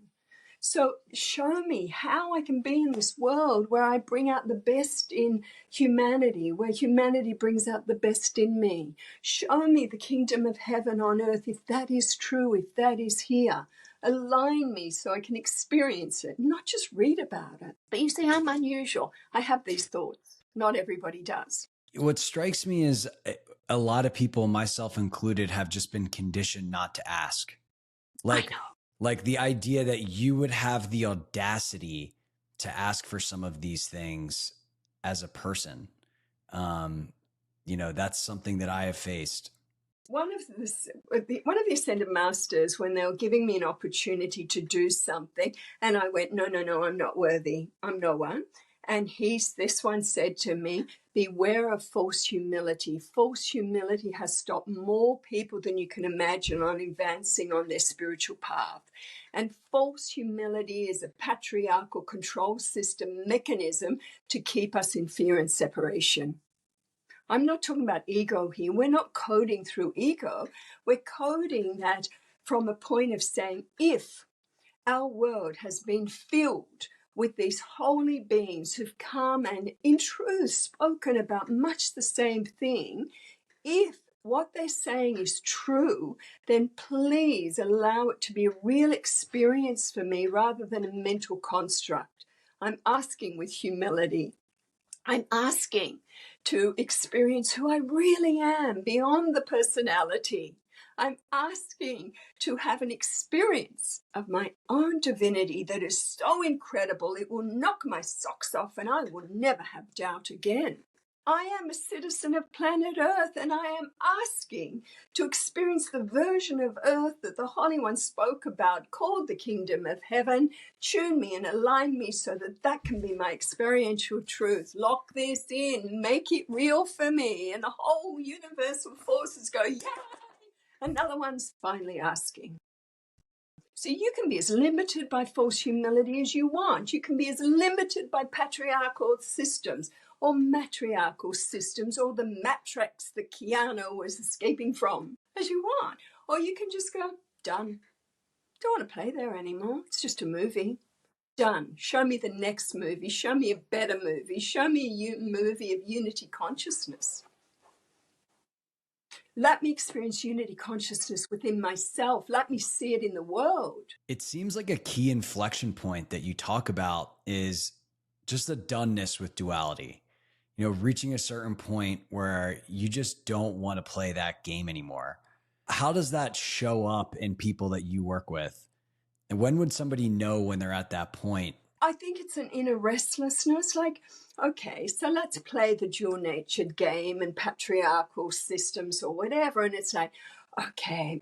So show me how I can be in this world where I bring out the best in humanity, where humanity brings out the best in me. Show me the kingdom of heaven on earth, if that is true, if that is here. Align me so I can experience it, not just read about it. But you see, I'm unusual. I have these thoughts. Not everybody does. What strikes me is a lot of people, myself included, have just been conditioned not to ask. Like the idea that you would have the audacity to ask for some of these things as a person. That's something that I have faced. One of the Ascended Masters, when they were giving me an opportunity to do something, and I went, no, I'm not worthy. I'm no one. And this one said to me, beware of false humility. False humility has stopped more people than you can imagine on advancing on their spiritual path. And false humility is a patriarchal control system mechanism to keep us in fear and separation. I'm not talking about ego here. We're not coding through ego. We're coding that from a point of saying, if our world has been filled with these holy beings who've come and in truth spoken about much the same thing, if what they're saying is true, then please allow it to be a real experience for me rather than a mental construct. I'm asking with humility. I'm asking to experience who I really am beyond the personality. I'm asking to have an experience of my own divinity that is so incredible it will knock my socks off and I will never have doubt again. I am a citizen of planet Earth, and I am asking to experience the version of Earth that the Holy One spoke about, called the Kingdom of Heaven. Tune me and align me so that that can be my experiential truth. Lock this in, make it real for me, and the whole universal forces go, yay! Another one's finally asking. So you can be as limited by false humility as you want. You can be as limited by patriarchal systems or matriarchal systems or the matrix that Keanu was escaping from as you want. Or you can just go, done. Don't want to play there anymore. It's just a movie. Done. Show me the next movie. Show me a better movie. Show me a movie of unity consciousness. Let me experience unity consciousness within myself. Let me see it in the world. It seems like a key inflection point that you talk about is just the doneness with duality. Reaching a certain point where you just don't want to play that game anymore. How does that show up in people that you work with? And when would somebody know when they're at that point? I think it's an inner restlessness. Like, okay, so let's play the dual-natured game and patriarchal systems or whatever. And it's like, okay,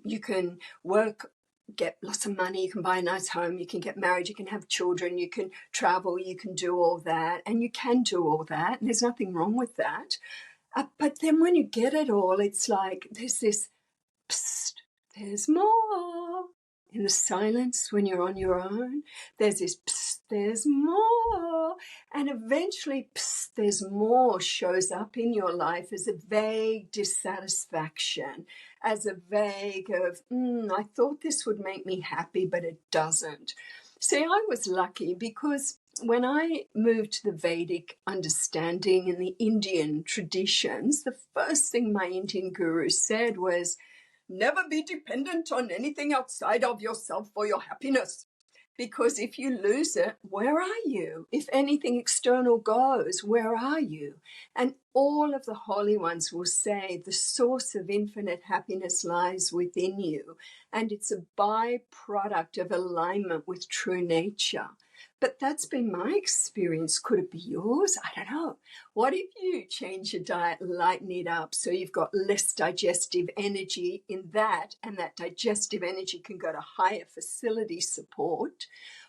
you can work, get lots of money, you can buy a nice home, you can get married, you can have children, you can travel, you can do all that. And you can do all that. And there's nothing wrong with that. But then when you get it all, it's like there's this, psst, there's more. In the silence when you're on your own, there's this psst, there's more. And eventually, psst, there's more shows up in your life as a vague dissatisfaction, as a vague of, I thought this would make me happy, but it doesn't. See, I was lucky because when I moved to the Vedic understanding and the Indian traditions, the first thing my Indian guru said was, never be dependent on anything outside of yourself for your happiness. Because if you lose it, where are you? If anything external goes, where are you? And all of the holy ones will say the source of infinite happiness lies within you. And it's a byproduct of alignment with true nature. But that's been my experience. Could it be yours? I don't know. What if you change your diet, lighten it up so you've got less digestive energy in that, and that digestive energy can go to higher facility support?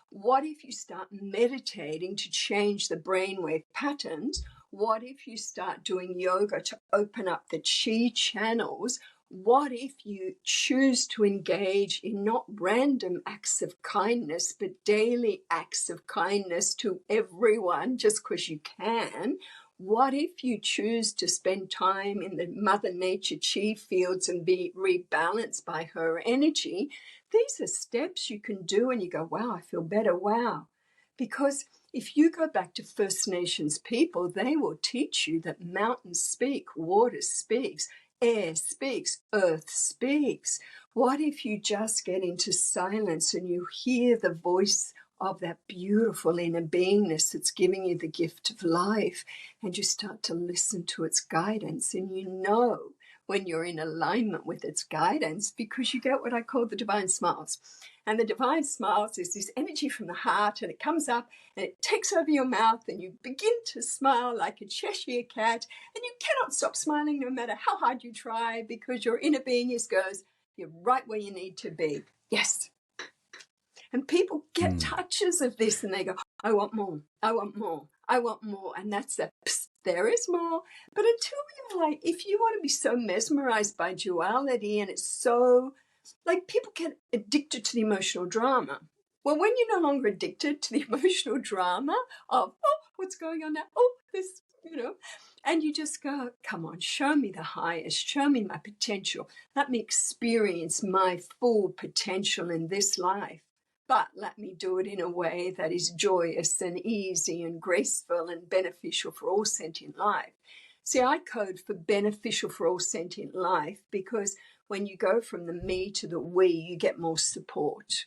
What if you start meditating to change the brainwave patterns? What if you start doing yoga to open up the chi channels? What if you choose to engage in not random acts of kindness, but daily acts of kindness to everyone just because you can? What if you choose to spend time in the Mother Nature chi fields and be rebalanced by her energy? These are steps you can do and you go, wow, I feel better, wow. Because if you go back to First Nations people, they will teach you that mountains speak, water speaks, air speaks, earth speaks. What if you just get into silence and you hear the voice of that beautiful inner beingness that's giving you the gift of life, and you start to listen to its guidance, and you know when you're in alignment with its guidance because you get what I call the divine smiles. And the divine smiles is this energy from the heart, and it comes up and it takes over your mouth, and you begin to smile like a Cheshire cat, and you cannot stop smiling no matter how hard you try, because your inner beingness goes, you're right where you need to be. Yes. And people get touches of this and they go, I want more, I want more, I want more. And that's the, there is more. But until you're like, if you want to be so mesmerized by duality, and it's so, like, people get addicted to the emotional drama. Well, when you're no longer addicted to the emotional drama of, oh, what's going on now? Oh, this, and you just go, come on, show me the highest, show me my potential. Let me experience my full potential in this life. But let me do it in a way that is joyous and easy and graceful and beneficial for all sentient life. See, I code for beneficial for all sentient life because when you go from the me to the we, you get more support.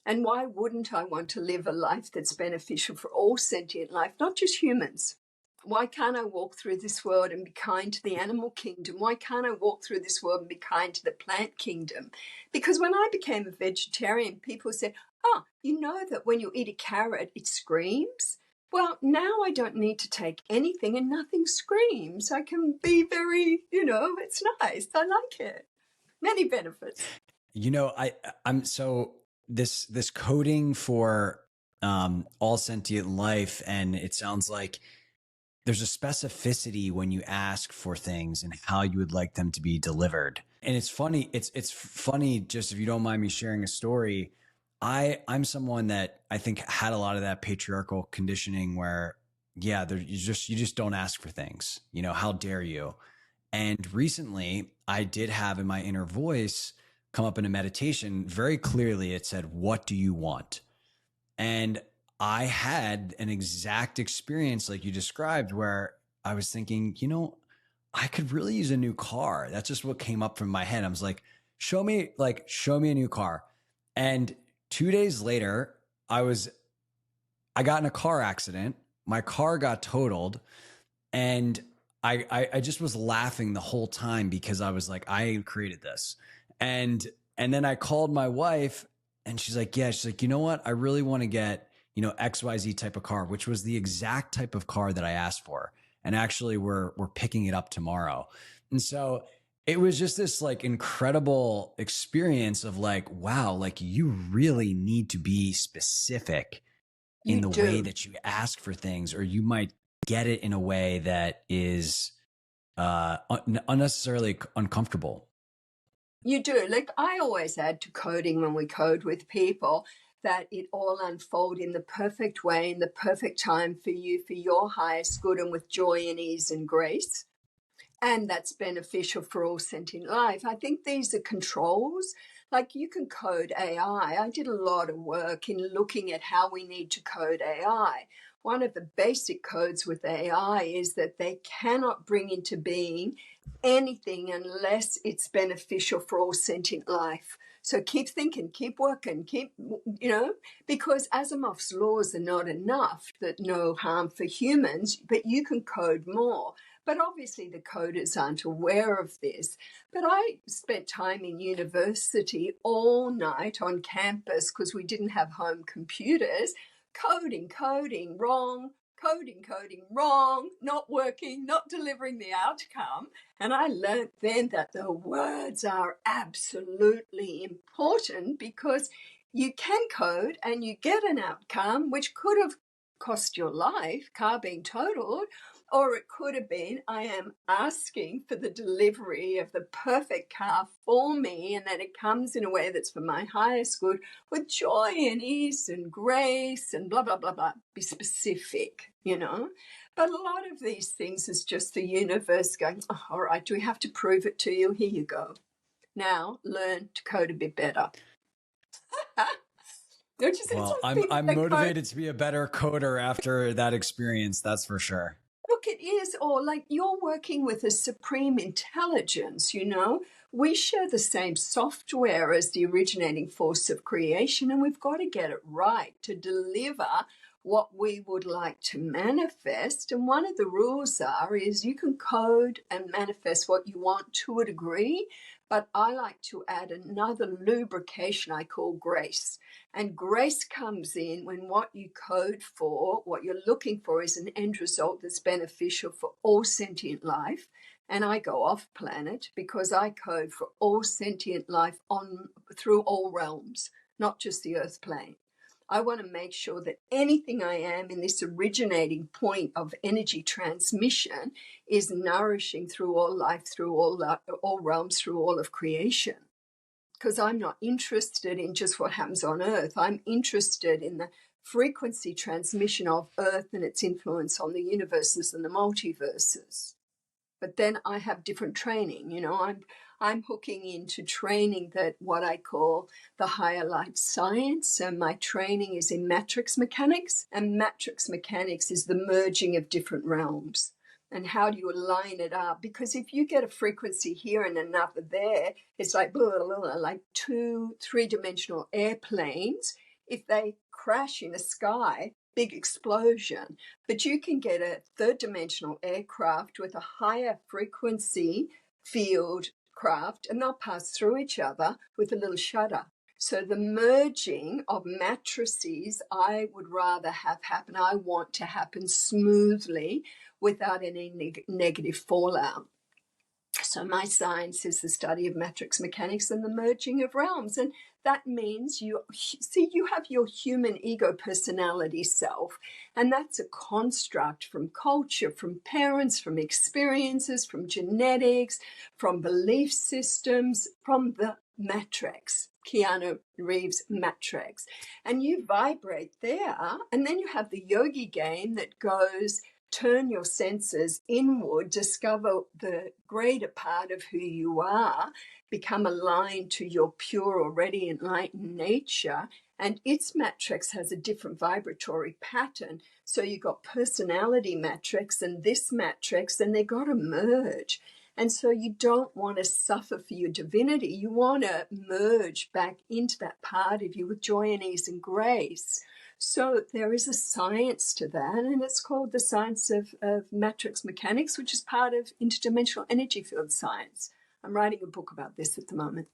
And why wouldn't I want to live a life that's beneficial for all sentient life, not just humans? Why can't I walk through this world and be kind to the animal kingdom? Why can't I walk through this world and be kind to the plant kingdom? Because when I became a vegetarian, people said, oh, you know that when you eat a carrot, it screams? Well, now I don't need to take anything and nothing screams. I can be very, it's nice. I like it. Many benefits. I'm so this coding for all sentient life, and it sounds like there's a specificity when you ask for things and how you would like them to be delivered. And it's funny. It's funny. Just if you don't mind me sharing a story, I'm someone that I think had a lot of that patriarchal conditioning where, you just don't ask for things. How dare you? And recently, I did have in my inner voice come up in a meditation very clearly. It said, "What do you want?" And I had an exact experience like you described where I was thinking, I could really use a new car. That's just what came up from my head. I was like, show me a new car. And 2 days later, I got in a car accident. My car got totaled, and I just was laughing the whole time because I was like, I created this. And then I called my wife, and she's like, you know what? I really want to get, XYZ type of car, which was the exact type of car that I asked for. And actually we're picking it up tomorrow. And so it was just this like incredible experience of like, wow, like you really need to be specific in the way that you ask for things, or you might get it in a way that is unnecessarily uncomfortable. You do. Like I always add to coding when we code with people that it all unfold in the perfect way, in the perfect time for you, for your highest good, and with joy and ease and grace. And that's beneficial for all sentient life. I think these are controls. Like you can code AI. I did a lot of work in looking at how we need to code AI. One of the basic codes with AI is that they cannot bring into being anything unless it's beneficial for all sentient life. So keep thinking, keep working, because Asimov's laws are not enough, that no harm for humans, but you can code more. But obviously the coders aren't aware of this. But I spent time in university all night on campus because we didn't have home computers, coding wrong, coding wrong, not working, not delivering the outcome. And I learned then that the words are absolutely important because you can code and you get an outcome which could have cost your life, car being totaled, or it could have been, I am asking for the delivery of the perfect car for me and that it comes in a way that's for my highest good with joy and ease and grace and blah, blah, blah, blah. Be specific, But a lot of these things is just the universe going, oh, all right, do we have to prove it to you? Here you go. Now learn to code a bit better. Well, I'm motivated to be a better coder after that experience. That's for sure. Look, it is, or like you're working with a supreme intelligence, We share the same software as the originating force of creation, and we've got to get it right to deliver what we would like to manifest. And one of the rules is you can code and manifest what you want to a degree, but I like to add another lubrication I call grace. And grace comes in when what you code for, what you're looking for, is an end result that's beneficial for all sentient life. And I go off planet because I code for all sentient life through all realms, not just the earth plane. I want to make sure that anything I am in this originating point of energy transmission is nourishing through all life, through all realms, through all of creation. Because I'm not interested in just what happens on Earth. I'm interested in the frequency transmission of Earth and its influence on the universes and the multiverses. But then I have different training. I'm hooking into training that what I call the higher light science. And my training is in matrix mechanics. And matrix mechanics is the merging of different realms. And how do you align it up? Because if you get a frequency here and another there, it's like blah, blah, blah, like 2 3-dimensional airplanes. If they crash in the sky, big explosion. But you can get a 3rd-dimensional aircraft with a higher frequency field craft, and they'll pass through each other with a little shudder. So the merging of matrices, I would rather have happen. I want to happen smoothly without any negative fallout. So my science is the study of matrix mechanics and the merging of realms. And that means you have your human ego personality self. And that's a construct from culture, from parents, from experiences, from genetics, from belief systems, from the matrix, Keanu Reeves matrix. And you vibrate there. And then you have the yogi game that goes, turn your senses inward, discover the greater part of who you are, become aligned to your pure, already enlightened nature. And its matrix has a different vibratory pattern. So you've got personality matrix and this matrix, and they got to merge. And so you don't want to suffer for your divinity. You want to merge back into that part of you with joy and ease and grace. So there is a science to that, and it's called the science of matrix mechanics, which is part of interdimensional energy field science. I'm writing a book about this at the moment.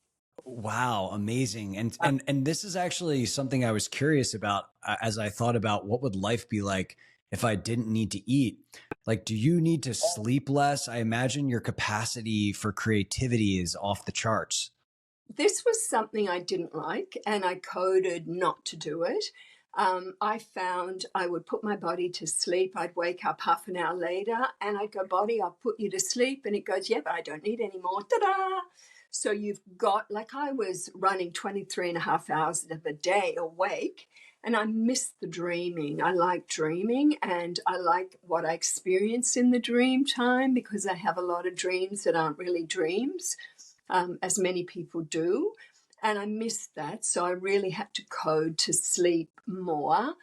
Wow, amazing. And this is actually something I was curious about as I thought about what would life be like if I didn't need to eat. Like, do you need to sleep less? I imagine your capacity for creativity is off the charts. This was something I didn't like, and I coded not to do it. I found I would put my body to sleep. I'd wake up half an hour later and I'd go, body, I'll put you to sleep. And it goes, yeah, but I don't need any more. Ta-da! So you've got, like I was running 23 and a half hours of a day awake, and I miss the dreaming. I like dreaming, and I like what I experience in the dream time, because I have a lot of dreams that aren't really dreams, as many people do. And I missed that. So I really had to code to sleep more.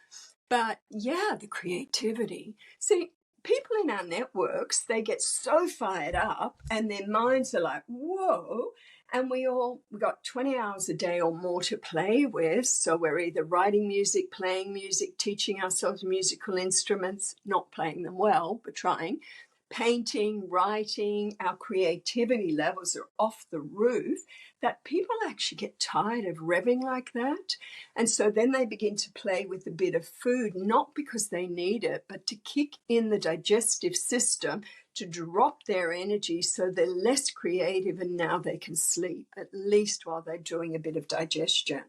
But yeah, the creativity. See, people in our networks, they get so fired up and their minds are like, whoa. And we got 20 hours a day or more to play with. So we're either writing music, playing music, teaching ourselves musical instruments, not playing them well, but trying, painting, writing. Our creativity levels are off the roof, that people actually get tired of revving like that. And so then they begin to play with a bit of food, not because they need it, but to kick in the digestive system, to drop their energy so they're less creative, and now they can sleep, at least while they're doing a bit of digestion.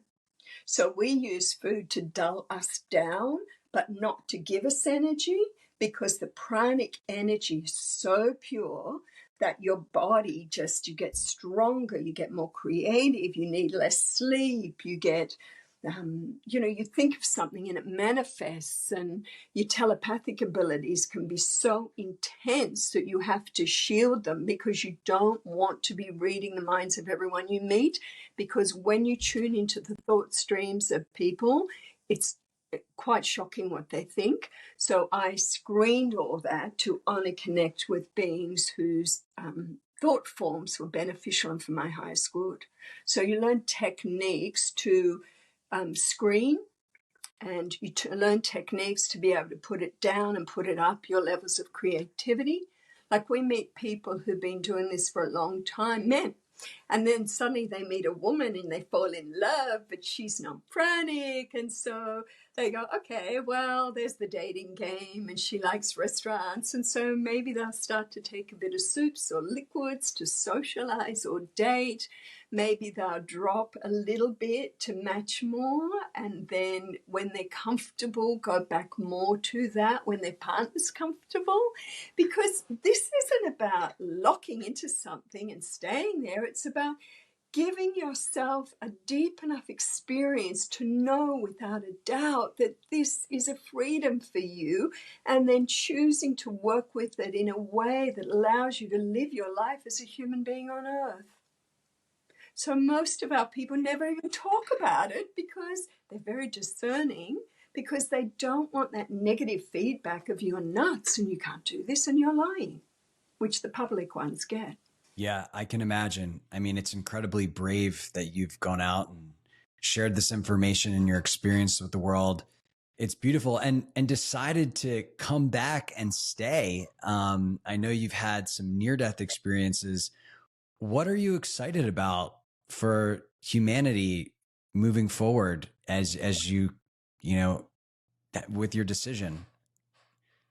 So we use food to dull us down, but not to give us energy, because the pranic energy is so pure that your body you get stronger, you get more creative, you need less sleep, you get, you think of something and it manifests, and your telepathic abilities can be so intense that you have to shield them, because you don't want to be reading the minds of everyone you meet, because when you tune into the thought streams of people, it's quite shocking what they think. So I screened all that to only connect with beings whose thought forms were beneficial and for my highest good. So you learn techniques to screen, and you learn techniques to be able to put it down and put it up, your levels of creativity. Like we meet people who've been doing this for a long time, men, and then suddenly they meet a woman and they fall in love, but she's not pranic. And so they go, okay, well, there's the dating game, and she likes restaurants. And so maybe they'll start to take a bit of soups or liquids to socialize or date. Maybe they'll drop a little bit to match more. And then when they're comfortable, go back more to that when their partner's comfortable. Because this isn't about locking into something and staying there. It's about giving yourself a deep enough experience to know without a doubt that this is a freedom for you, and then choosing to work with it in a way that allows you to live your life as a human being on earth. So most of our people never even talk about it, because they're very discerning, because they don't want that negative feedback of you're nuts and you can't do this and you're lying, which the public ones get. Yeah, I can imagine. I mean, it's incredibly brave that you've gone out and shared this information and your experience with the world. It's beautiful, and decided to come back and stay. I know you've had some near-death experiences. What are you excited about for humanity moving forward as you with your decision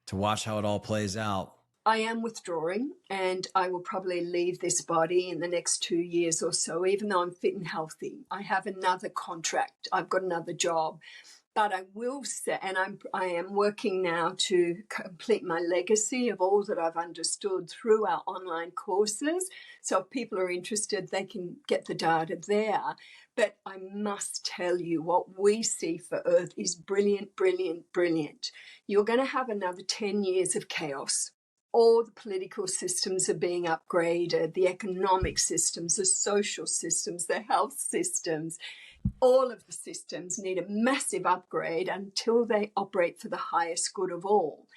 to watch how it all plays out? I am withdrawing, and I will probably leave this body in the next 2 years or so, even though I'm fit and healthy. I have another contract. I've got another job. But I will say, and I am working now to complete my legacy of all that I've understood through our online courses. So if people are interested, they can get the data there. But I must tell you, what we see for Earth is brilliant, brilliant, brilliant. You're going to have another 10 years of chaos. All the political systems are being upgraded, the economic systems, the social systems, the health systems. All of the systems need a massive upgrade until they operate for the highest good of all.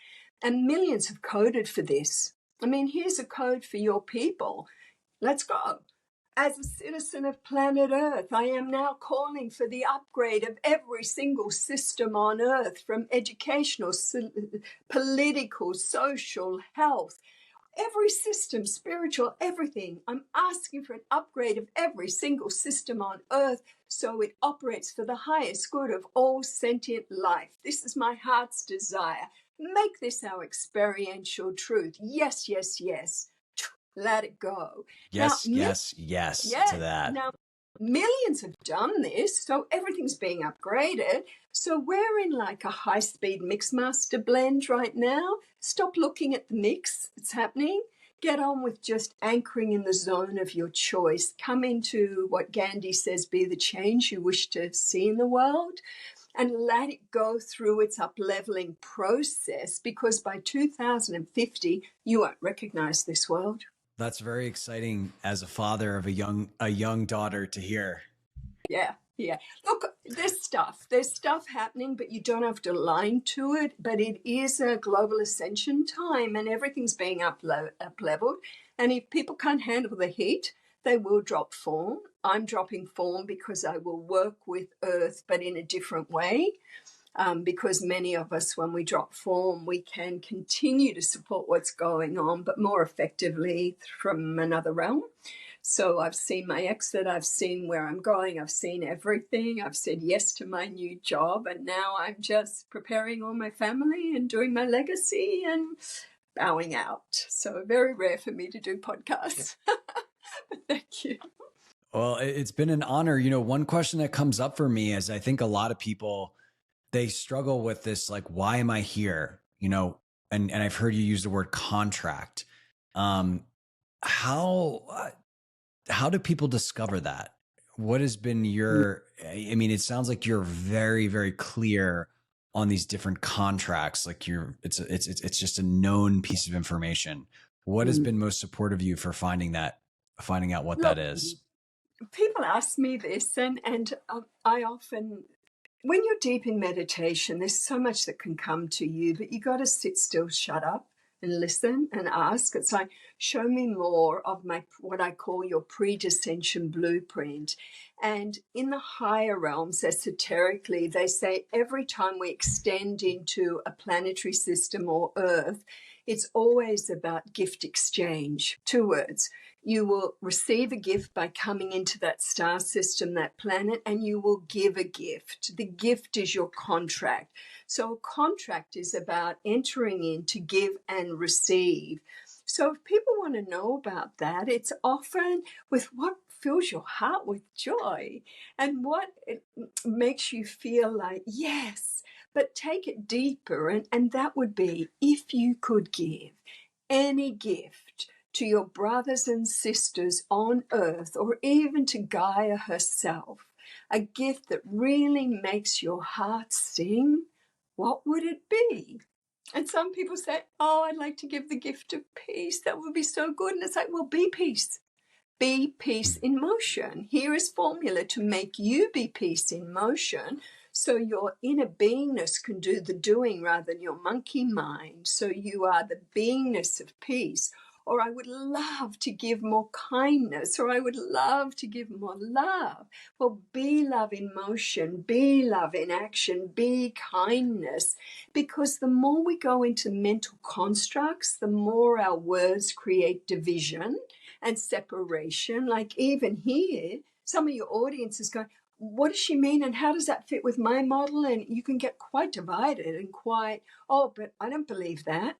And millions have coded for this. I mean, here's a code for your people. Let's go. As a citizen of planet Earth, I am now calling for the upgrade of every single system on Earth, from educational, political, social, health, every system, spiritual, everything. I'm asking for an upgrade of every single system on Earth so it operates for the highest good of all sentient life. This is my heart's desire. Make this our experiential truth. Yes, yes, yes. Let it go. Yes, now, yes to that. Now, millions have done this, so everything's being upgraded. So we're in like a high-speed mix master blend right now. Stop looking at the mix that's happening. Get on with just anchoring in the zone of your choice. Come into what Gandhi says, be the change you wish to see in the world, and let it go through its up-leveling process, because by 2050, you won't recognize this world. That's very exciting as a father of a young daughter to hear. Yeah. Look, there's stuff happening, but you don't have to align to it. But it is a global ascension time, and everything's being up-leveled. And if people can't handle the heat, they will drop form. I'm dropping form because I will work with Earth, but in a different way. Because many of us, when we drop form, we can continue to support what's going on, but more effectively from another realm. So I've seen my exit, I've seen where I'm going, I've seen everything. I've said yes to my new job, and now I'm just preparing all my family and doing my legacy and bowing out. So very rare for me to do podcasts. But thank you. Well, it's been an honor. One question that comes up for me is I think a lot of people, they struggle with this, like, why am I here? And I've heard you use the word contract. How do people discover that? What has been it sounds like you're very, very clear on these different contracts. Like it's just a known piece of information. What has been most supportive of you for finding out what that is? People ask me this, and I often, when you're deep in meditation, there's so much that can come to you, but you got to sit still, shut up, and listen and ask. It's like, show me more of what I call your pre-descension blueprint. And in the higher realms, esoterically, they say every time we extend into a planetary system or Earth, it's always about gift exchange. 2 words. You will receive a gift by coming into that star system, that planet, and you will give a gift. The gift is your contract. So a contract is about entering in to give and receive. So if people want to know about that, it's often with what fills your heart with joy and what it makes you feel like, yes, but take it deeper. And that would be, if you could give any gift to your brothers and sisters on Earth, or even to Gaia herself, a gift that really makes your heart sing, what would it be? And some people say, oh, I'd like to give the gift of peace. That would be so good. And it's like, well, be peace. Be peace in motion. Here is formula to make you be peace in motion, so your inner beingness can do the doing rather than your monkey mind. So you are the beingness of peace. Or I would love to give more kindness, or I would love to give more love. Well, be love in motion, be love in action, be kindness. Because the more we go into mental constructs, the more our words create division and separation. Like even here, some of your audience is going, what does she mean? And how does that fit with my model? And you can get quite divided and quite, oh, but I don't believe that.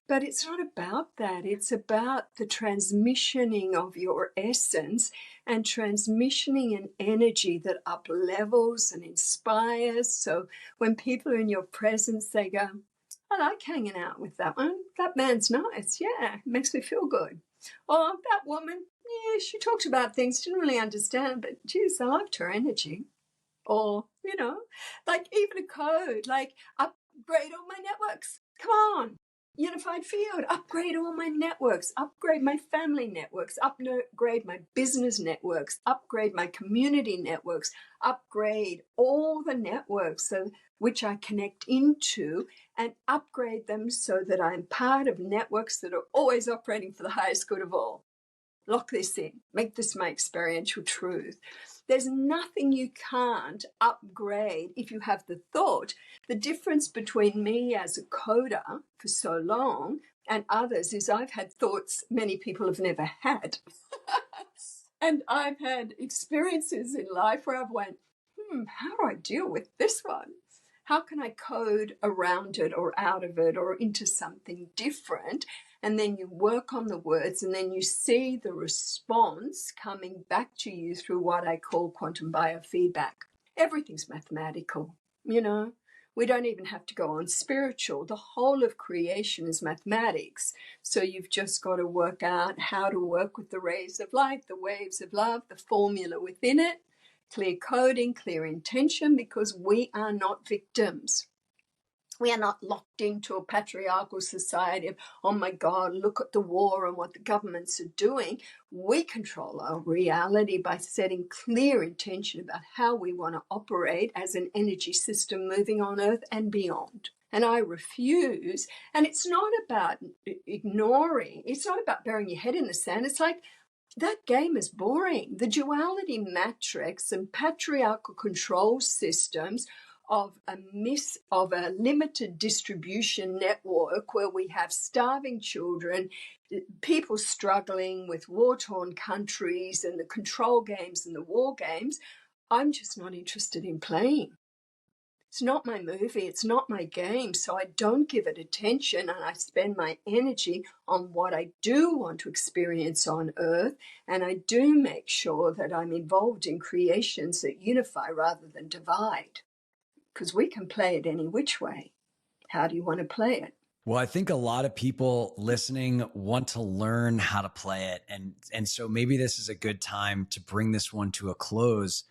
But it's not about that. It's about the transmissioning of your essence and transmissioning an energy that up levels and inspires. So when people are in your presence, they go, I like hanging out with that one. That man's nice. Yeah, makes me feel good. Or that woman, yeah, she talked about things, didn't really understand, but geez, I liked her energy. Or, like even a code, like upgrade all my networks. Come on. Unified field, upgrade all my networks, upgrade my family networks, upgrade my business networks, upgrade my community networks, upgrade all the networks which I connect into, and upgrade them so that I'm part of networks that are always operating for the highest good of all. Lock this in, make this my experiential truth. There's nothing you can't upgrade if you have the thought. The difference between me as a coder for so long and others is I've had thoughts many people have never had. And I've had experiences in life where I've went, how do I deal with this one? How can I code around it or out of it or into something different? And then you work on the words, and then you see the response coming back to you through what I call quantum biofeedback. Everything's mathematical, We We don't even have to go on spiritual. The whole of creation is mathematics. So you've just got to work out how to work with the rays of light, the waves of love, the formula within it, clear coding, clear intention, because we are not victims. We are not locked into a patriarchal society of, oh my God, look at the war and what the governments are doing. We control our reality by setting clear intention about how we want to operate as an energy system moving on Earth and beyond. And I refuse. And it's not about ignoring. It's not about burying your head in the sand. It's like, that game is boring. The duality matrix and patriarchal control systems of a limited distribution network where we have starving children, people struggling with war-torn countries and the control games and the war games, I'm just not interested in playing. It's not my movie, it's not my game, so I don't give it attention, and I spend my energy on what I do want to experience on Earth, and I do make sure that I'm involved in creations that unify rather than divide. Because we can play it any which way. How do you want to play it? Well, I think a lot of people listening want to learn how to play it. And so maybe this is a good time to bring this one to a close.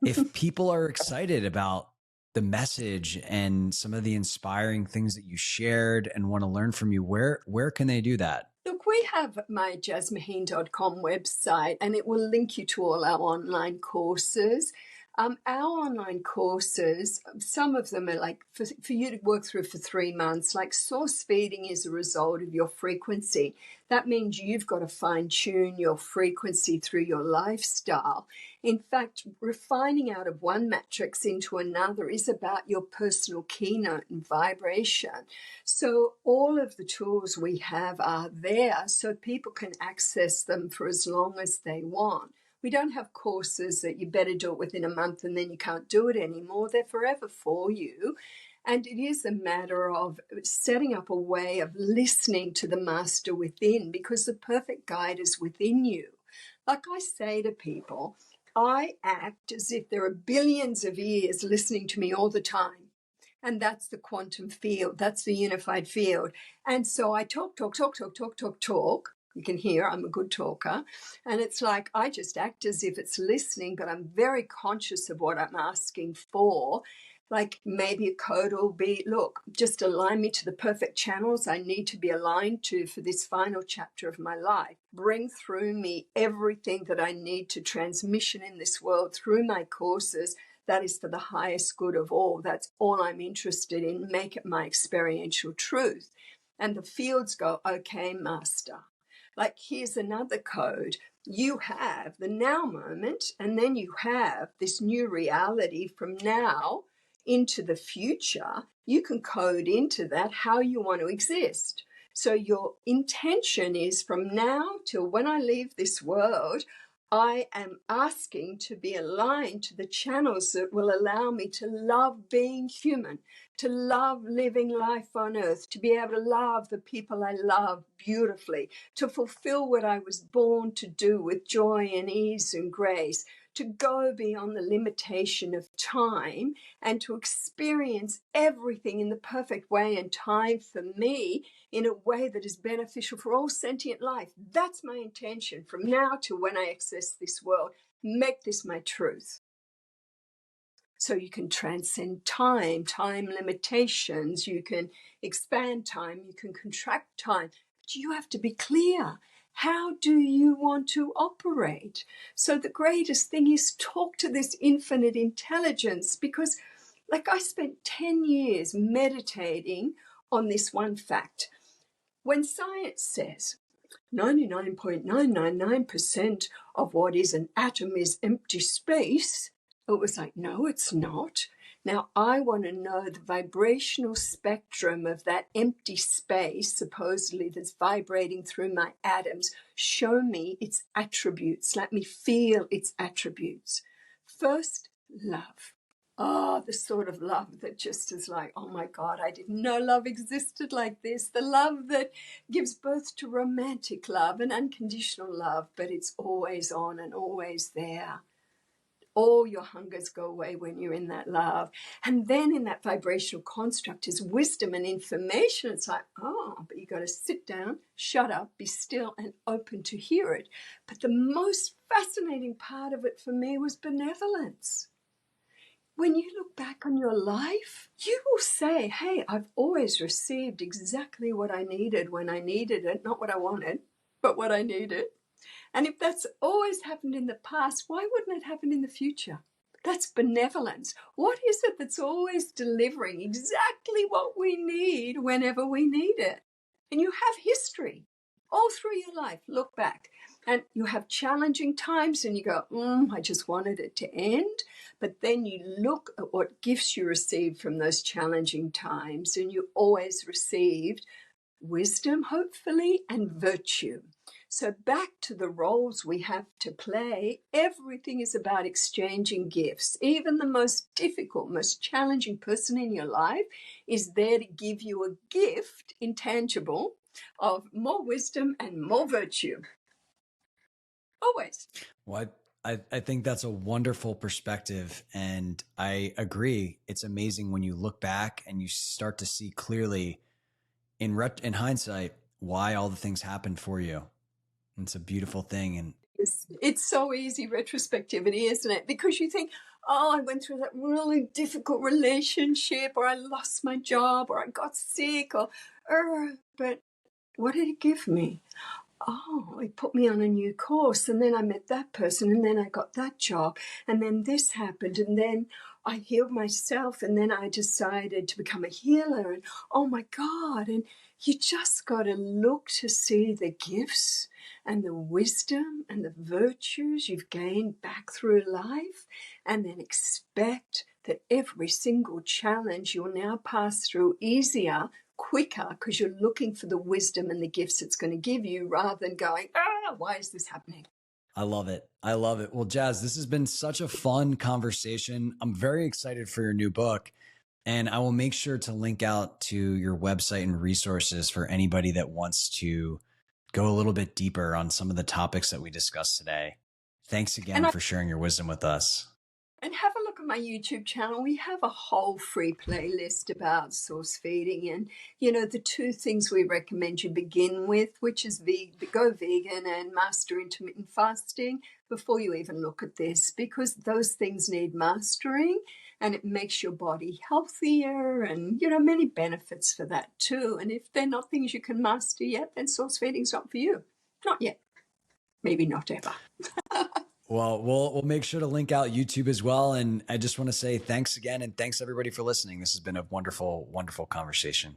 If people are excited about the message and some of the inspiring things that you shared and want to learn from you, where can they do that? Look, we have my jasmuheen.com website, and it will link you to all our online courses. Our online courses, some of them are like for you to work through for 3 months. Like source feeding is a result of your frequency. That means you've got to fine tune your frequency through your lifestyle. In fact, refining out of one matrix into another is about your personal keynote and vibration. So all of the tools we have are there so people can access them for as long as they want. We don't have courses that you better do it within a month and then you can't do it anymore. They're forever for you. And it is a matter of setting up a way of listening to the master within, because the perfect guide is within you. Like I say to people, I act as if there are billions of ears listening to me all the time. And that's the quantum field. That's the unified field. And so I talk. You can hear I'm a good talker. And it's like I just act as if it's listening, but I'm very conscious of what I'm asking for. Like maybe a code will be, look, just align me to the perfect channels I need to be aligned to for this final chapter of my life. Bring through me everything that I need to transmission in this world through my courses. That is for the highest good of all. That's all I'm interested in. Make it my experiential truth. And the fields go, okay, master. Like, here's another code. You have the now moment, and then you have this new reality from now into the future. You can code into that how you want to exist. So your intention is from now till when I leave this world, I am asking to be aligned to the channels that will allow me to love being human, to love living life on earth, to be able to love the people I love beautifully, to fulfill what I was born to do with joy and ease and grace, to go beyond the limitation of time and to experience everything in the perfect way and time for me in a way that is beneficial for all sentient life. That's my intention from now to when I access this world. Make this my truth. So you can transcend time limitations, you can expand time, you can contract time, but you have to be clear. How do you want to operate? So the greatest thing is talk to this infinite intelligence, because like I spent 10 years meditating on this one fact. When science says 99.999% of what is an atom is empty space, it was like, no, it's not. Now, I want to know the vibrational spectrum of that empty space, supposedly, that's vibrating through my atoms. Show me its attributes. Let me feel its attributes. First, love. Oh, the sort of love that just is like, oh my God, I didn't know love existed like this. The love that gives birth to romantic love and unconditional love, but it's always on and always there. all your hungers go away when you're in that love. And then in that vibrational construct is wisdom and information. It's like, oh, but you got to sit down, shut up, be still, and open to hear it. But the most fascinating part of it for me was benevolence. When you look back on your life, you will say, hey, I've always received exactly what I needed when I needed it, not what I wanted, but what I needed. And if that's always happened in the past, why wouldn't it happen in the future? That's benevolence. What is it that's always delivering exactly what we need whenever we need it? And you have history all through your life. Look back and you have challenging times and you go, I just wanted it to end. But then you look at what gifts you received from those challenging times, and you always received wisdom, hopefully, and virtue. So back to the roles we have to play, everything is about exchanging gifts. Even the most difficult, most challenging person in your life is there to give you a gift, intangible, of more wisdom and more virtue. Always. Well, I think that's a wonderful perspective. And I agree. It's amazing when you look back and you start to see clearly in hindsight why all the things happened for you. It's a beautiful thing. And it's so easy, retrospectivity, isn't it? Because you think, oh, I went through that really difficult relationship, or I lost my job, or I got sick, but what did it give me? Oh, it put me on a new course, and then I met that person, and then I got that job, and then this happened, and then I healed myself, and then I decided to become a healer, and oh my God, and you just got to look to see the gifts and the wisdom and the virtues you've gained back through life, and then expect that every single challenge you'll now pass through easier, quicker, because you're looking for the wisdom and the gifts it's going to give you, rather than going, why is this happening? I love it. I love it. Well, Jazz, this has been such a fun conversation. I'm very excited for your new book, and I will make sure to link out to your website and resources for anybody that wants to go a little bit deeper on some of the topics that we discussed today. Thanks again for sharing your wisdom with us. And have a look at my YouTube channel. We have a whole free playlist about source feeding, and the two things we recommend you begin with, which is go vegan and master intermittent fasting before you even look at this, because those things need mastering, and it makes your body healthier, and many benefits for that too. And if they're not things you can master yet, then source feeding's not for you. Not yet. Maybe not ever. Well, we'll make sure to link out YouTube as well. And I just want to say thanks again. And thanks everybody for listening. This has been a wonderful, wonderful conversation.